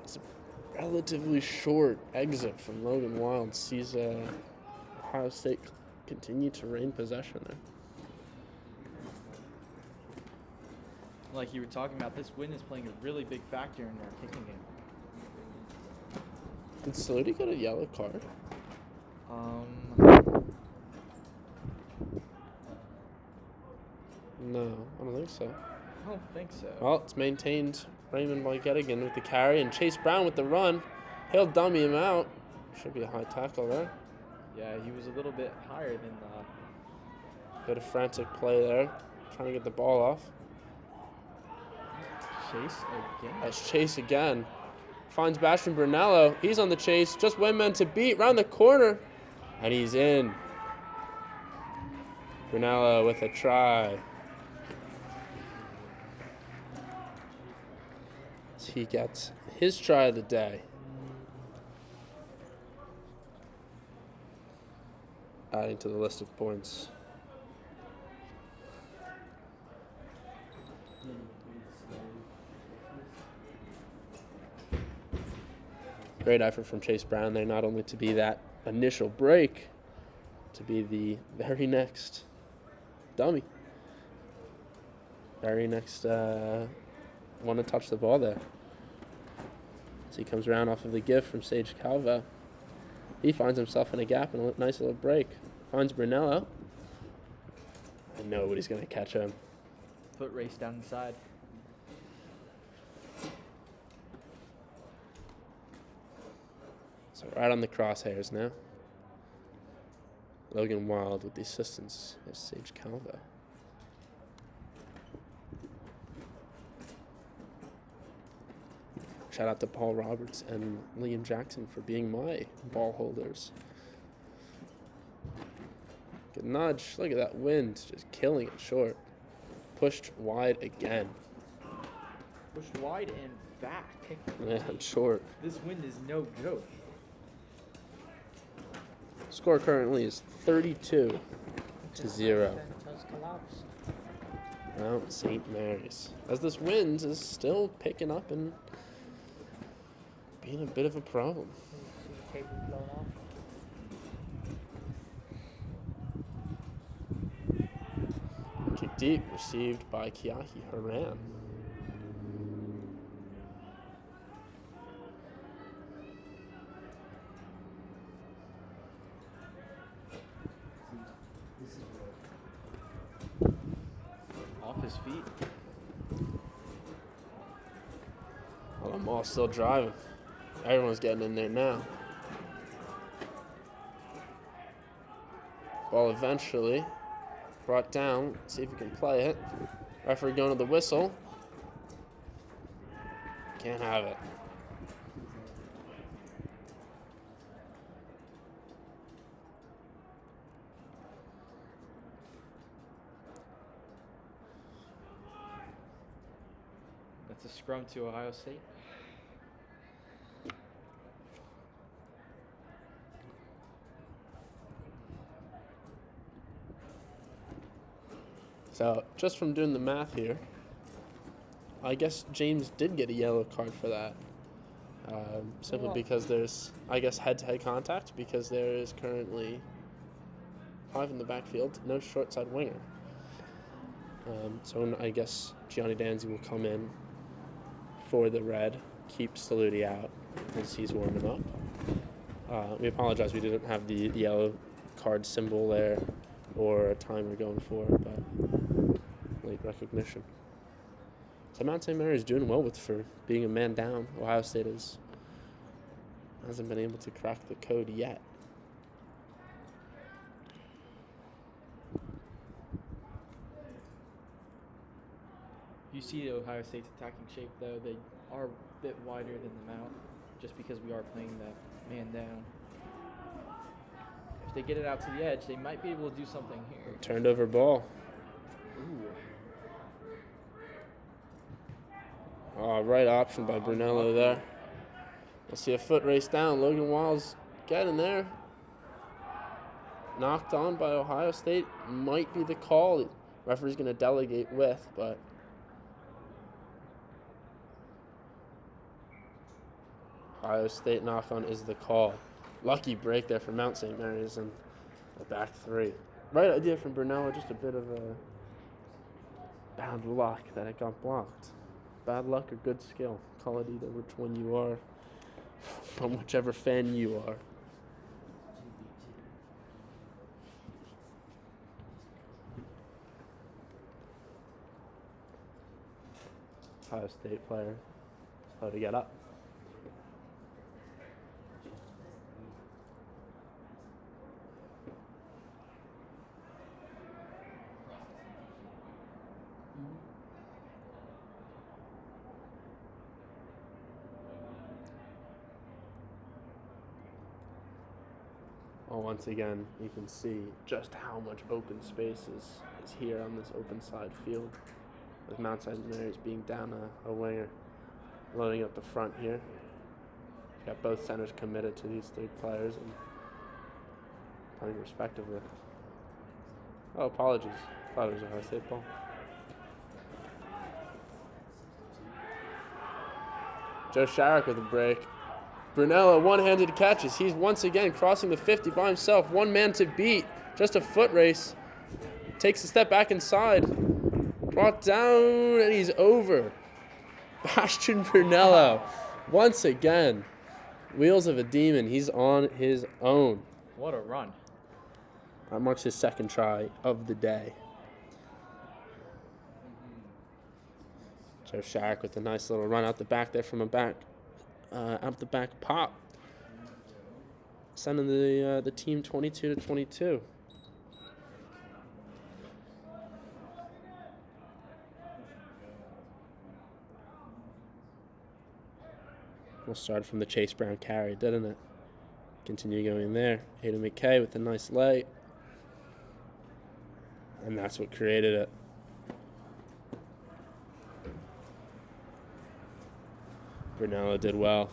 It's a relatively short exit from Logan Wylde. Sees Ohio State continue to reign possession there. Like you were talking about, this win is playing a really big factor in their kicking game. Did Saludi get a yellow card? No, I don't think so. I don't think so. Well, it's maintained. Raymond Boygedigan with the carry and Chase Brown with the run. He'll dummy him out. Should be a high tackle there. Yeah, he was a little bit higher than Bit of frantic play there, trying to get the ball off. Chase again. That's Chase again. Finds Bastian Brunello. He's on the chase. Just one man to beat. Round the corner. And he's in. Brunello with a try. He gets his try of the day. Adding to the list of points. Great effort from Chase Brown there, not only to be that initial break, to be the very next dummy. Very next one to touch the ball there. As he comes around off of the gift from Sage Calvo. He finds himself in a gap and a nice little break. Finds Brunello. And nobody's going to catch him. Foot race down the side. So right on the crosshairs now. Logan Wylde with the assistance of Sage Calvo. Shout out to Paul Roberts and Liam Jackson for being my ball holders. Good nudge. Look at that wind, just killing it short. Pushed wide again. Pushed wide and back. Yeah, short. This wind is no joke. Score currently is 32-0. Mount St. Mary's. As this wind is still picking up and being a bit of a problem. Kick deep, received by Kiahi Haran. beat. Well, I'm all still driving. Everyone's getting in there now. Ball eventually brought down. Let's see if we can play it. Referee going to the whistle. Can't have it. That's a scrum to Ohio State. So, just from doing the math here, I guess James did get a yellow card for that. Simply because there's, I guess, head-to-head contact, because there is currently 5 in the backfield, no short side winger. So I guess Gianni Danzi will come in for the red, keep Saludi out as he's warming up. We apologize, we didn't have the yellow card symbol there or a timer going for it, but late recognition. So Mount St. Mary's doing well for being a man down. Ohio State hasn't been able to crack the code yet. You see Ohio State's attacking shape, though. They are a bit wider than the Mount, just because we are playing that man down. If they get it out to the edge, they might be able to do something here. Turned over ball. Ooh. Right option by Brunello there. We'll see a foot race down. Logan Wylde's getting there. Knocked on by Ohio State. Might be the call. Referee's going to delegate with, but Ohio State knock on is the call. Lucky break there for Mount St. Mary's and the back 3. Right idea from Brunello, just a bit of a bad luck that it got blocked. Bad luck or good skill. Call it either which one you are, from whichever fan you are. Ohio State player slow to get up. Well, once again, you can see just how much open space is here on this open side field, with Mount St. Mary's being down a winger, loading up the front here. Got both centers committed to these 3 players and playing respectively. Oh, apologies. Thought it was a Ohio State ball. Joe Sharrock with a break. Brunello one-handed catches. He's once again crossing the 50 by himself. One man to beat. Just a foot race. Takes a step back inside. Brought down, and he's over. Bastian Brunello, once again. Wheels of a demon. He's on his own. What a run. That marks his 2nd try of the day. Joe Sharrock with a nice little run out the back there from a back. Out the back pop, sending the team 22-22. We'll start from the Chase Brown carry, didn't it? Continue going there. Hayden McKay with a nice lay, and that's what created it. Brunello did well,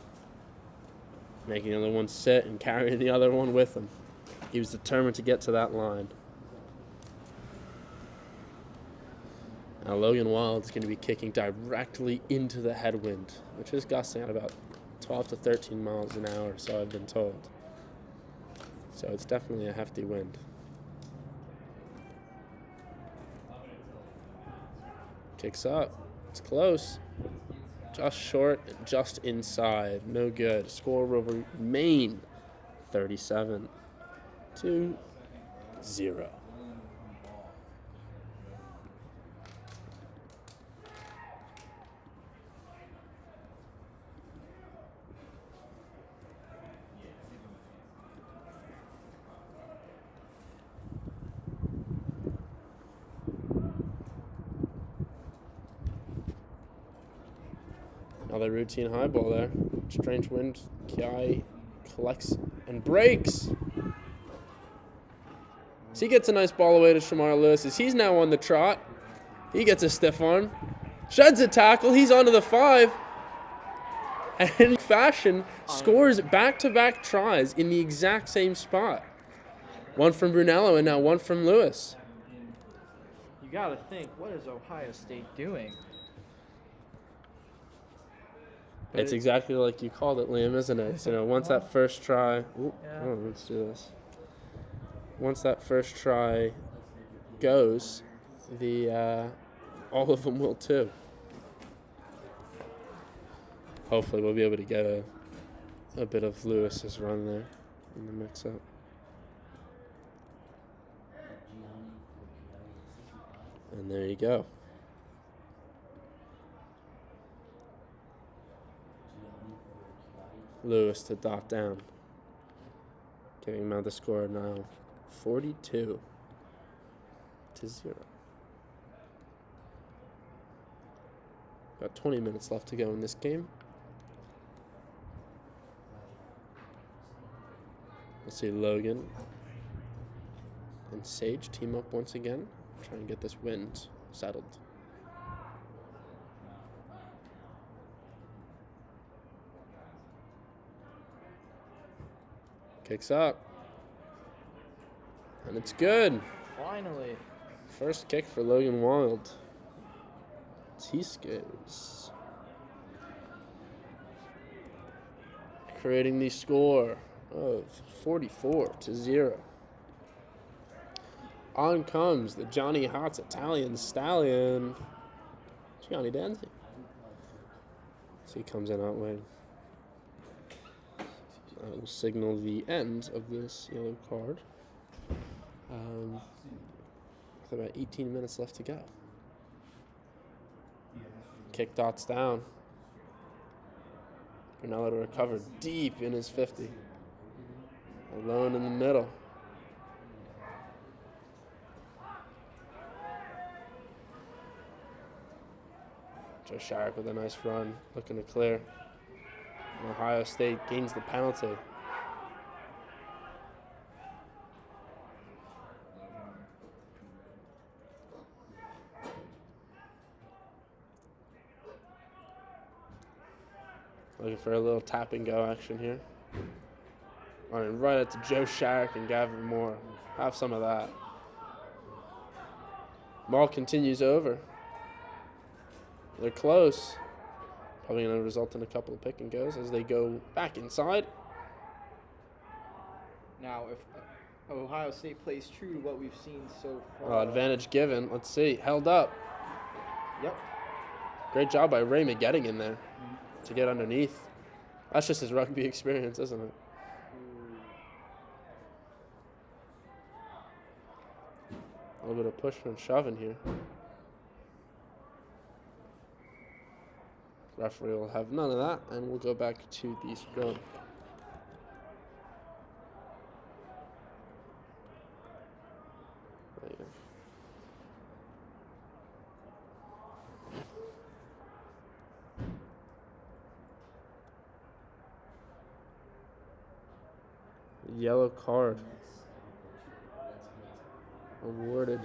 making the other one sit and carrying the other one with him. He was determined to get to that line. Now Logan Wylde is going to be kicking directly into the headwind, which is gusting at about 12 to 13 miles an hour, so I've been told. So it's definitely a hefty wind. Kicks up. It's close. Just short, just inside. No good. Score will remain 37-0. Another routine high ball there. Strange wind. Kiai collects and breaks. So he gets a nice ball away to Shamar Lewis as he's now on the trot. He gets a stiff arm. Sheds a tackle. He's onto the 5. And in fashion, scores back-to-back tries in the exact same spot. One from Brunello and now one from Lewis. You got to think, what is Ohio State doing? But It's exactly like you called it, Liam, isn't it? So, once that first try... let's do this. Once that first try goes, all of them will too. Hopefully we'll be able to get a bit of Lewis's run there in the mix-up. And there you go. Lewis to dot down. Giving him out the score now 42-0. About 20 minutes left to go in this game. We'll see Logan and Sage team up once again. Try and get this wind settled. Kicks up. And it's good. Finally. First kick for Logan Wylde. Tiscos. Creating the score of 44-0. On comes the Johnny Hots Italian Stallion, Gianni Danzi. So he comes in out wing. That will signal the end of this yellow card. With about 18 minutes left to go. Kick dots down. Brunello to recover deep in his 50. Alone in the middle. Joe Sharrock with a nice run, looking to clear. And Ohio State gains the penalty. Looking for a little tap and go action here. Running right up to Joe Sharrock and Gavin Moore. Have some of that. Ball continues over. They're close. Probably going to result in a couple of pick and goes as they go back inside. Now, if Ohio State plays true to what we've seen so far. Advantage given. Let's see. Held up. Yep. Great job by Raymond getting in there to get underneath. That's just his rugby experience, isn't it? A little bit of pushing and shoving here. Referee will have none of that, and we'll go back to the scrum. There you go. Yellow card awarded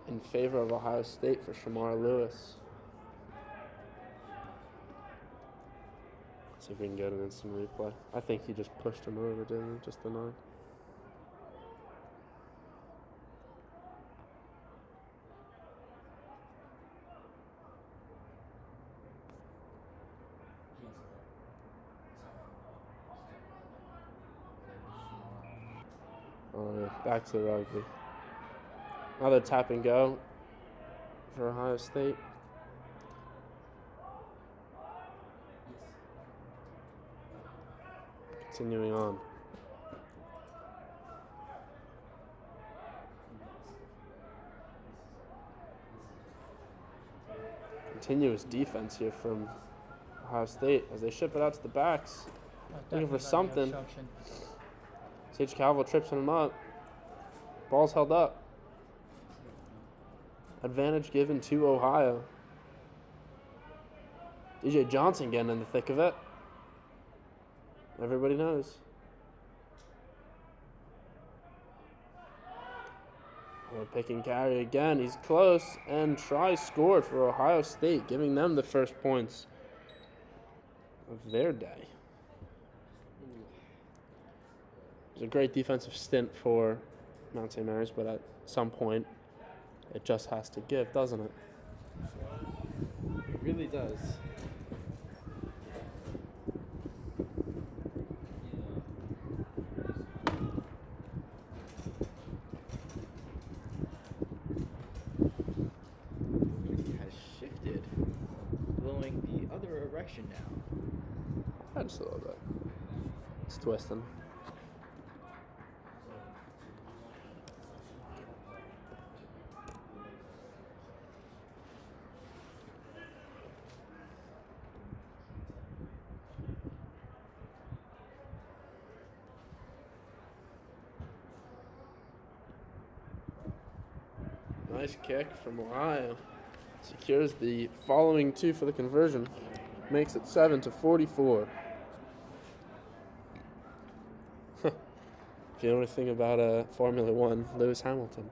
in favor of Ohio State for Shamar Lewis. See if we can get an instant replay. I think he just pushed him over, didn't he? Just the 9. Back to the rugby. Another tap and go for Ohio State. Continuing on. Continuous defense here from Ohio State as they ship it out to the backs. Looking for something. Sage Calvo trips him up. Ball's held up. Advantage given to Ohio. DJ Johnson getting in the thick of it. Everybody knows. A pick and carry again. He's close and scored for Ohio State, giving them the first points of their day. It was a great defensive stint for Mount St. Mary's, but at some point, it just has to give, doesn't it? It really does. Now. Just a little bit. It's twisting. Nice kick from Ohio. Secures the following 2 for the conversion. Makes it 7-44. If you know anything about Formula One, Lewis Hamilton.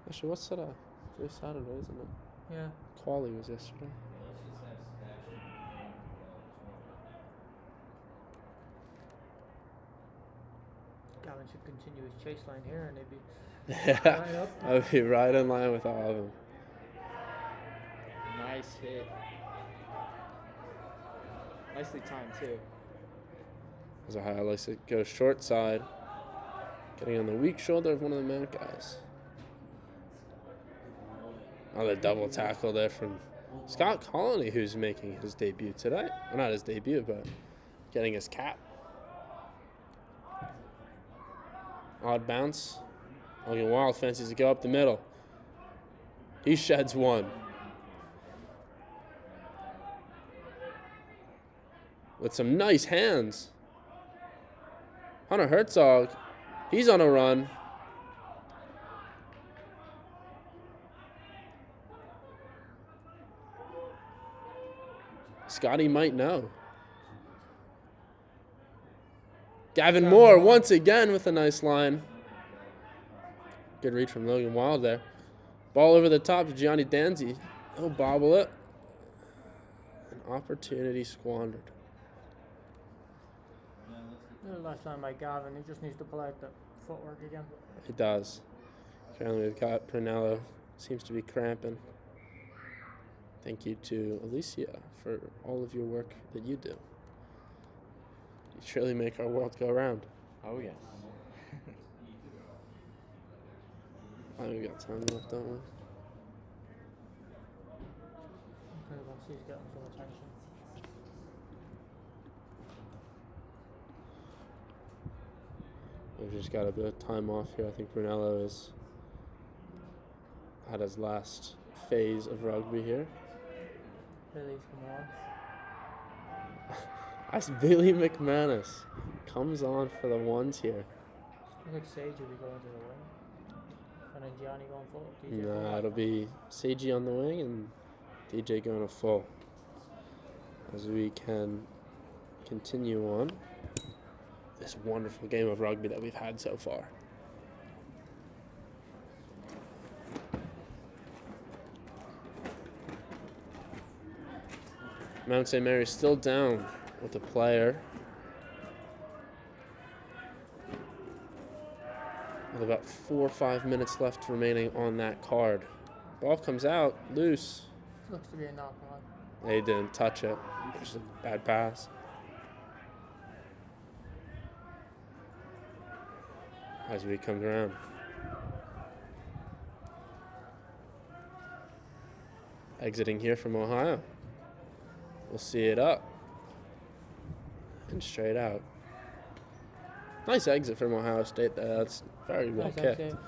Actually, what's today? Today's Saturday, isn't it? Yeah. Quali was yesterday. Gavin should continue his chase line here, and they'd be Yeah, right up. I'd be right in line with all of them. Nice hit. Nicely timed, too. As Ohio likes to go short side, getting on the weak shoulder of one of the Mount guys. Oh, the double tackle there from Scott Colony, who's making his debut today. Well, not his debut, but getting his cap. Odd bounce. Logan Wylde fancies to go up the middle. He sheds one. With some nice hands. Hunter Herzog, he's on a run. Scotty might know. Gavin Moore once again with a nice line. Good reach from Logan Wylde there. Ball over the top to Gianni Danzi. He'll bobble it. An opportunity squandered. Little last line by Gavin. He just needs to pull out the footwork again. He does. Currently we've got Brunello. Seems to be cramping. Thank you to Alicia for all of your work that you do. You truly make our world go round. Oh, yes. Oh, we got time left, don't we? He's getting some attention. We've just got a bit of time off here. I think Brunello has had his last phase of rugby here. Billy's come on. As Billy McManus comes on for the ones here. I think Sage will be going to the wing. And then Gianni going full. DJ Nah, it'll be Seiji on the wing and DJ going to full. As we can continue on this wonderful game of rugby that we've had so far. Mount St. Mary's still down with a player. With about 4 or 5 minutes left remaining on that card. Ball comes out, loose. Looks to be a knock on. They didn't touch it. Just a bad pass. As we come around. Exiting here from Ohio. We'll see it up. And straight out. Nice exit from Ohio State there. That's very well Nice kicked. exit.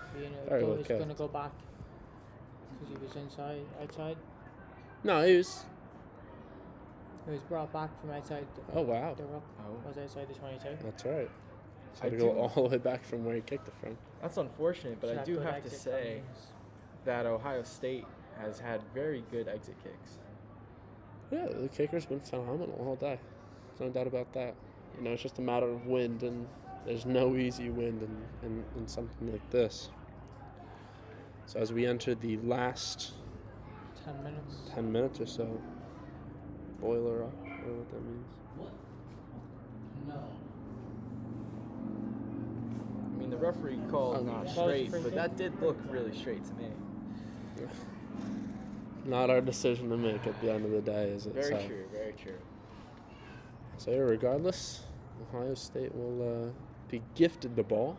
Very well He's kicked. going to go back because he was outside. No, he was. It was brought back from outside Oh, wow. the ruck. Oh. Was outside the 22. That's right. So I to go do- all the way back from where he kicked it from. That's unfortunate, but Should I do good have to exit say combinations. that Ohio State has had very good exit kicks. Yeah, the kicker's been phenomenal all day. There's no doubt about that. You know, it's just a matter of wind, and there's no easy wind in something like this. So as we enter the last 10 minutes. 10 minutes or so, boiler up, I don't know what that means. I mean, the referee called not Called straight, free but kick. that did look really straight to me. Not our decision to make at the end of the day, is it? Very So, true, very true. so yeah, regardless, Ohio State will be gifted the ball.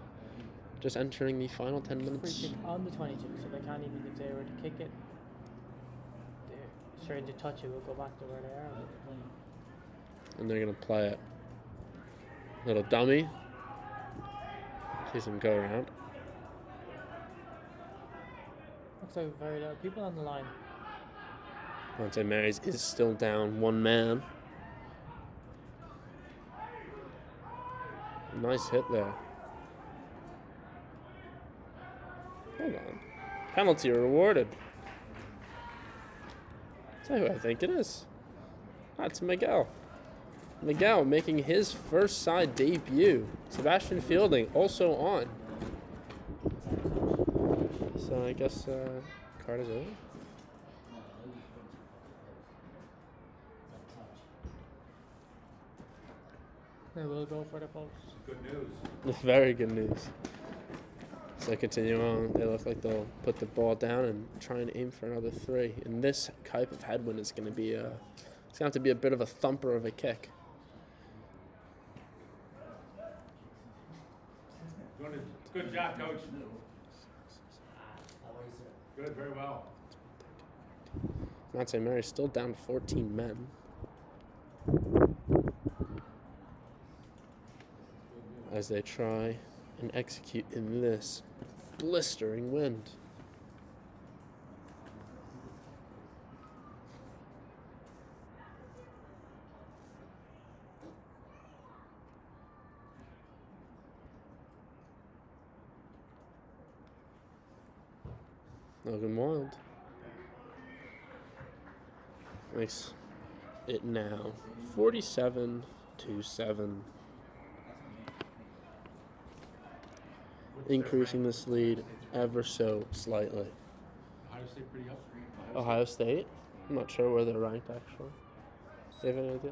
Just entering the final 10 Free minutes. kick on the 22, so they can't even, if they were to kick it, they're starting to touch it, will go back to where they are. And they're going to play it. Little dummy. Sees him go around. Looks like very little people on the line. Monte Marys is still down one man. Nice hit there. Hold on. Penalty rewarded. Tell you who I think it is. That's Miguel. Miguel making his first side debut. Sebastian Fielding also on. So I guess card is over. They will go for the post. Good news. Very good news. So continue on. They look like they'll put the ball down and try and aim for another three. And this type of headwind is going to be it's going to have to be a bit of a thumper of a kick. Good job, Coach. Good, very well. Monte Mary's still down to 14 men. As they try and execute in this blistering wind. Logan Wylde makes it now 47-7. Increasing this lead ever so slightly. Ohio State pretty up. Ohio State? I'm not sure where they're ranked actually. Do you have any idea?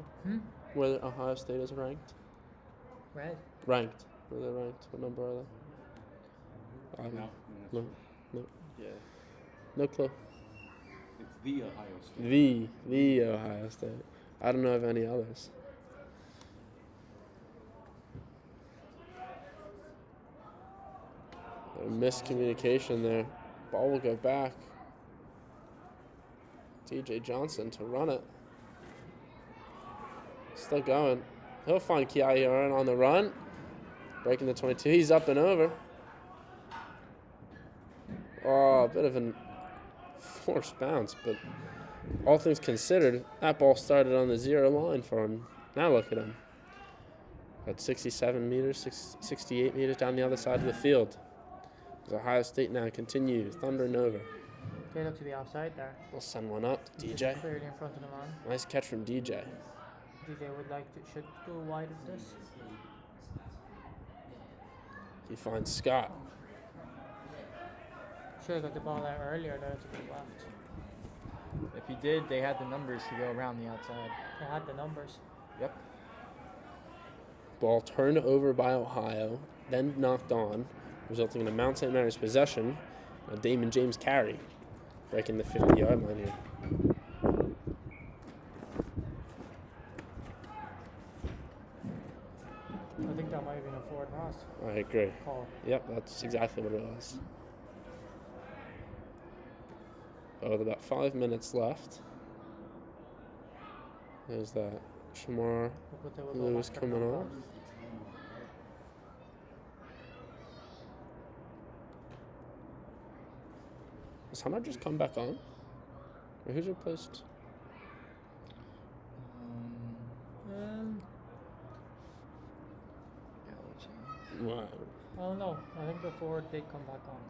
Where Ohio State is ranked? Red. Ranked. Where they're ranked? What number are they? No. Yeah. No clue. It's the Ohio State. The Ohio State. I don't know of any others. A miscommunication there. Ball will go back. TJ Johnson to run it. Still going. He'll find Kiai on the run. Breaking the 22. He's up and over. Oh, a bit of a forced bounce, but all things considered, that ball started on the 0 line for him. Now look at him. About 67 meters, 68 meters down the other side of the field. As Ohio State now continues thundering over. They look to be offside there. We'll send one up to Just DJ. clearly in front of the man. Nice catch from DJ. DJ would like to, should go wide of this. He finds Scott. Should have got the ball out earlier there to the left. If he did, they had the numbers to go around the outside. They had the numbers. Yep. Ball turned over by Ohio, then knocked on, resulting in a Mount St. Mary's possession. A Damon James carry, breaking the 50-yard line here. I think that might have been a forward pass I agree. call. Yep, that's exactly what it was. But with about 5 minutes left, there's that Shamar But they will go Lewis back to coming the off. Has Hunter just come back on? Or who's replaced? Oh no, I think before they come back on.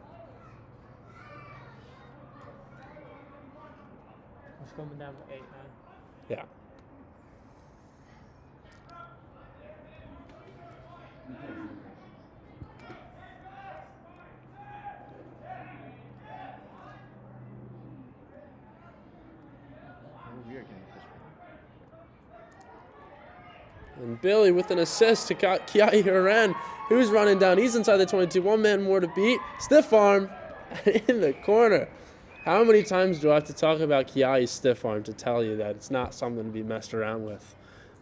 It's coming down to 8 now. Yeah. We are getting this one. And Billy with an assist to Kiai Haran, who's running down. He's inside the 22. One man more to beat. Stiff arm in the corner. How many times do I have to talk about Kiai's stiff arm to tell you that it's not something to be messed around with?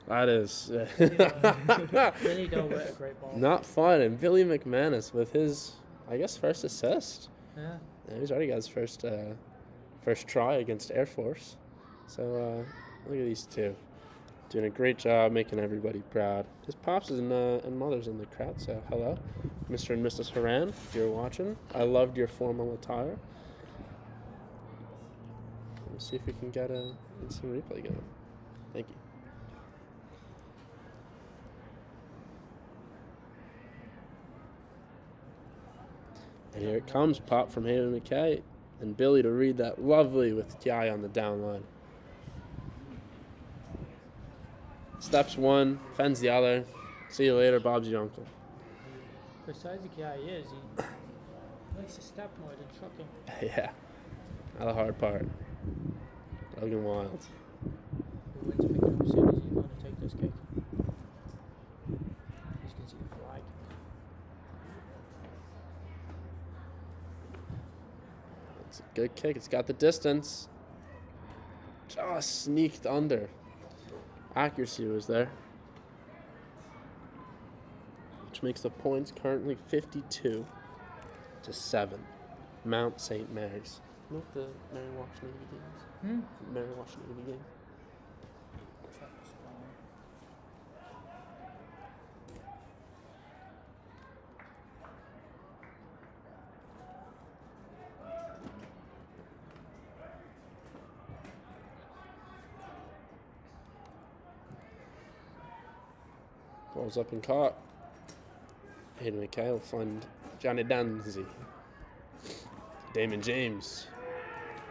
That is Really don't get a great ball. not fun. And Billy McManus with his, I guess, first assist. Yeah. Yeah, he's already got his first try against Air Force. So look at these two. Doing a great job making everybody proud. His pops and mother's in the crowd, so hello. Mr. and Mrs. Haran, if you're watching. I loved your formal attire. Let's see if we can get a instant replay going. Thank you. And here it comes, pop from Hayden McKay. And Billy to read that lovely with Kiai on the down line. Steps one, fends the other. See you later, Bob's your uncle. Besides the guy he is, he likes to step more than trucking. Yeah, not the hard part. Logan Wild. The wind's picking up as soon as he's going to take this kick. You can see the flag. It's a good kick. It's got the distance. Just sneaked under. Accuracy was there. Which makes the points currently 52-7. Mount St. Mary's. You know what the Mary Wash Navy game is? Mary Wash Navy game. Ball's up and caught. Hayden McKay will find Johnny Danzy. Damon James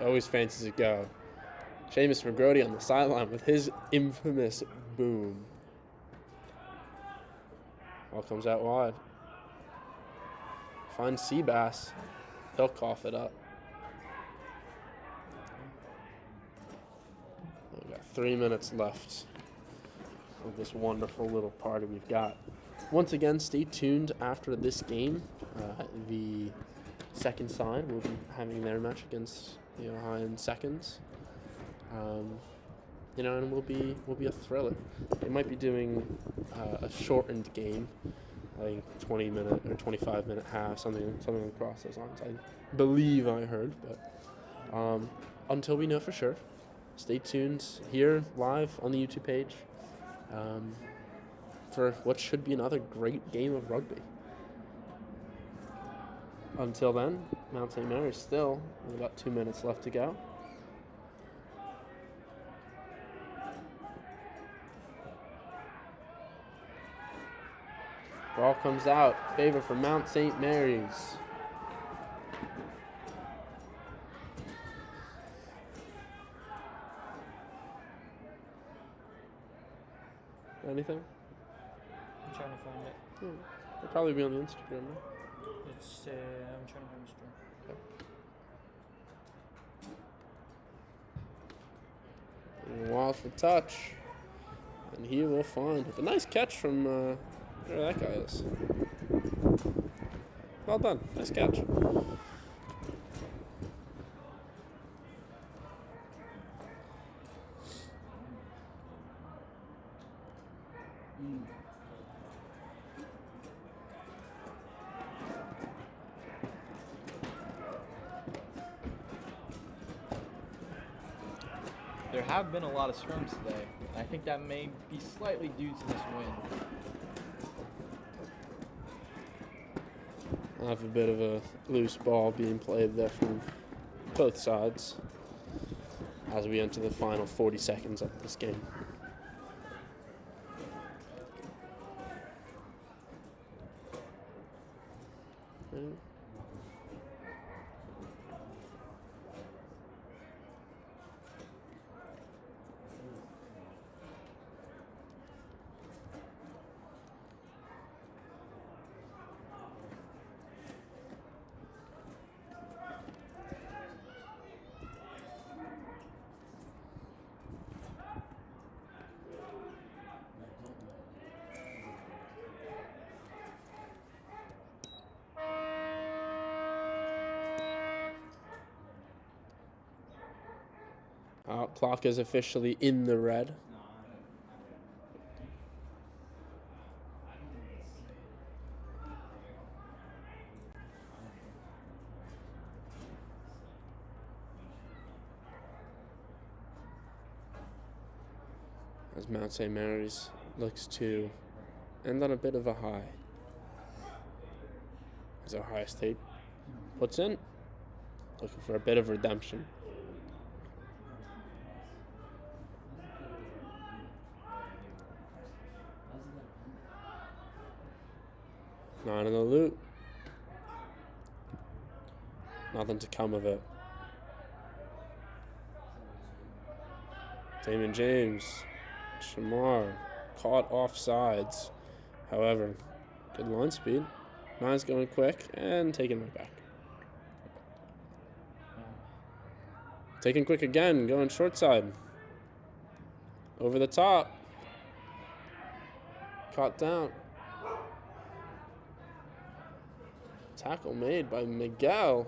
always fancies a go. Seamus McGrody on the sideline with his infamous boom. Ball comes out wide. Finds Seabass. He'll cough it up. We've got 3 minutes left of this wonderful little party we've got. Once again, stay tuned after this game. The second side will be having their match against the Ohioan seconds. And will be a thriller. They might be doing a shortened game, I think 20-minute or 25-minute half, something across those lines. I believe I heard, but until we know for sure, stay tuned here live on the YouTube page. For what should be another great game of rugby. Until then, Mount St. Mary's still with about 2 minutes left to go. Ball comes out, favor for Mount St. Mary's. Anything? I'm trying to find it. It'll probably be on the Instagram. Right? It's I'm trying to find the stream. And Wild for touch. And he will find it. A nice catch from where that guy is. Well done. Nice catch. There have been a lot of scrums today. I think that may be slightly due to this wind. I have a bit of a loose ball being played there from both sides as we enter the final 40 seconds of this game. maybe. Clock is officially in the red. As Mount St. Mary's looks to end on a bit of a high. As Ohio State puts in, looking for a bit of redemption. Not in the loop. Nothing to come of it. Damon James, Shamar, caught off sides. However, good line speed. Nine's going quick and taking right back. Taking quick again, going short side. Over the top. Caught down. Tackle made by Miguel.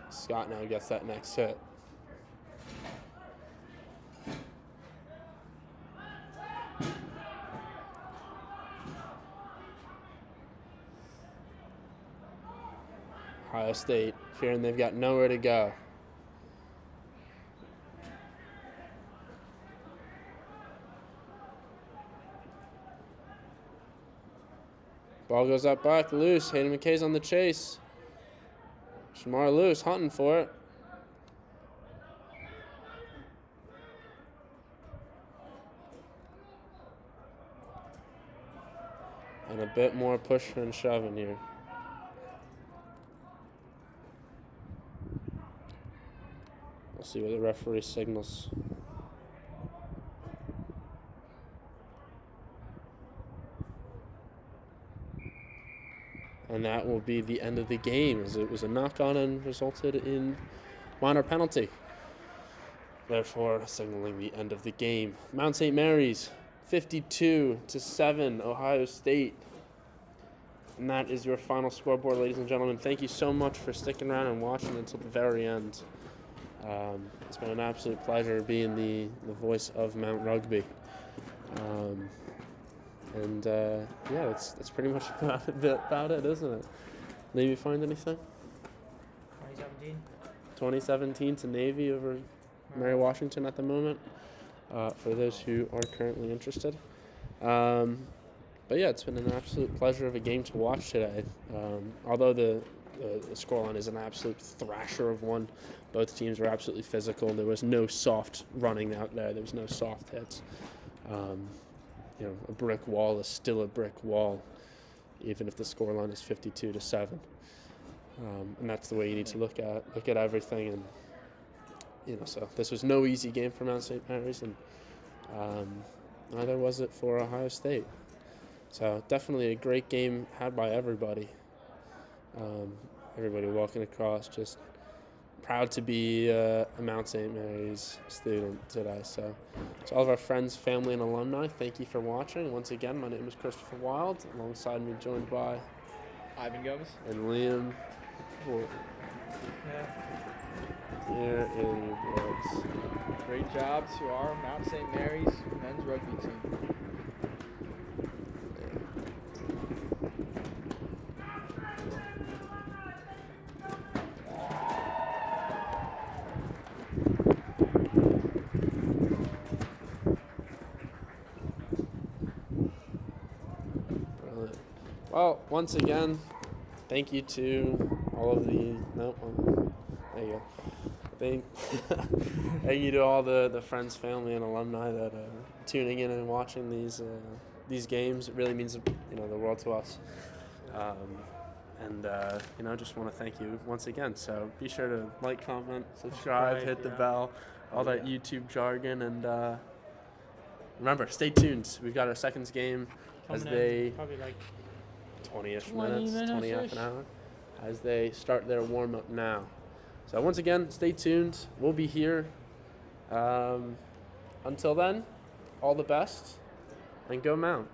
Scott now gets that next hit. Ohio State fearing they've got nowhere to go. Ball goes up back, loose. Hayden McKay's on the chase. Shamar loose, hunting for it. And a bit more pushing and shoving here. We'll see what the referee signals. And that will be the end of the game, as it was a knock-on and resulted in minor penalty. Therefore, signaling the end of the game. Mount St. Mary's, 52-7, Ohio State. And that is your final scoreboard, ladies and gentlemen. Thank you so much for sticking around and watching until the very end. It's been an absolute pleasure being the voice of Mount Rugby. Yeah, that's pretty much about it, isn't it? Navy find anything? 2017. 2017 to Navy over Mary Washington at the moment, for those who are currently interested. But yeah, it's been an absolute pleasure of a game to watch today. Although the scoreline is an absolute thrasher of one, both teams were absolutely physical. There was no soft running out there. There was no soft hits. A brick wall is still a brick wall, even if the scoreline is 52-7. And that's the way you need to look at everything. And so this was no easy game for Mount St. Mary's, and neither was it for Ohio State. So definitely a great game had by everybody. Everybody walking across, just proud to be a Mount St. Mary's student today. So to all of our friends, family, and alumni, thank you for watching. Once again, my name is Christopher Wylde. Alongside me, joined by Ivan Gomez and Liam. Here in your boys. Great job to our Mount St. Mary's men's rugby team. Well, once again, thank you to all of the. There you go. Thank you to all the friends, family, and alumni that are tuning in and watching these these games. It really means the world to us. Just want to thank you once again. So be sure to like, comment, subscribe, hit the bell, all that YouTube jargon, and remember, stay tuned. We've got our seconds game as they probably like 20-ish 20 minutes, 20 half minutes-ish. an hour, as they start their warm up now. So once again, stay tuned. We'll be here. Until then, all the best, and go Mount.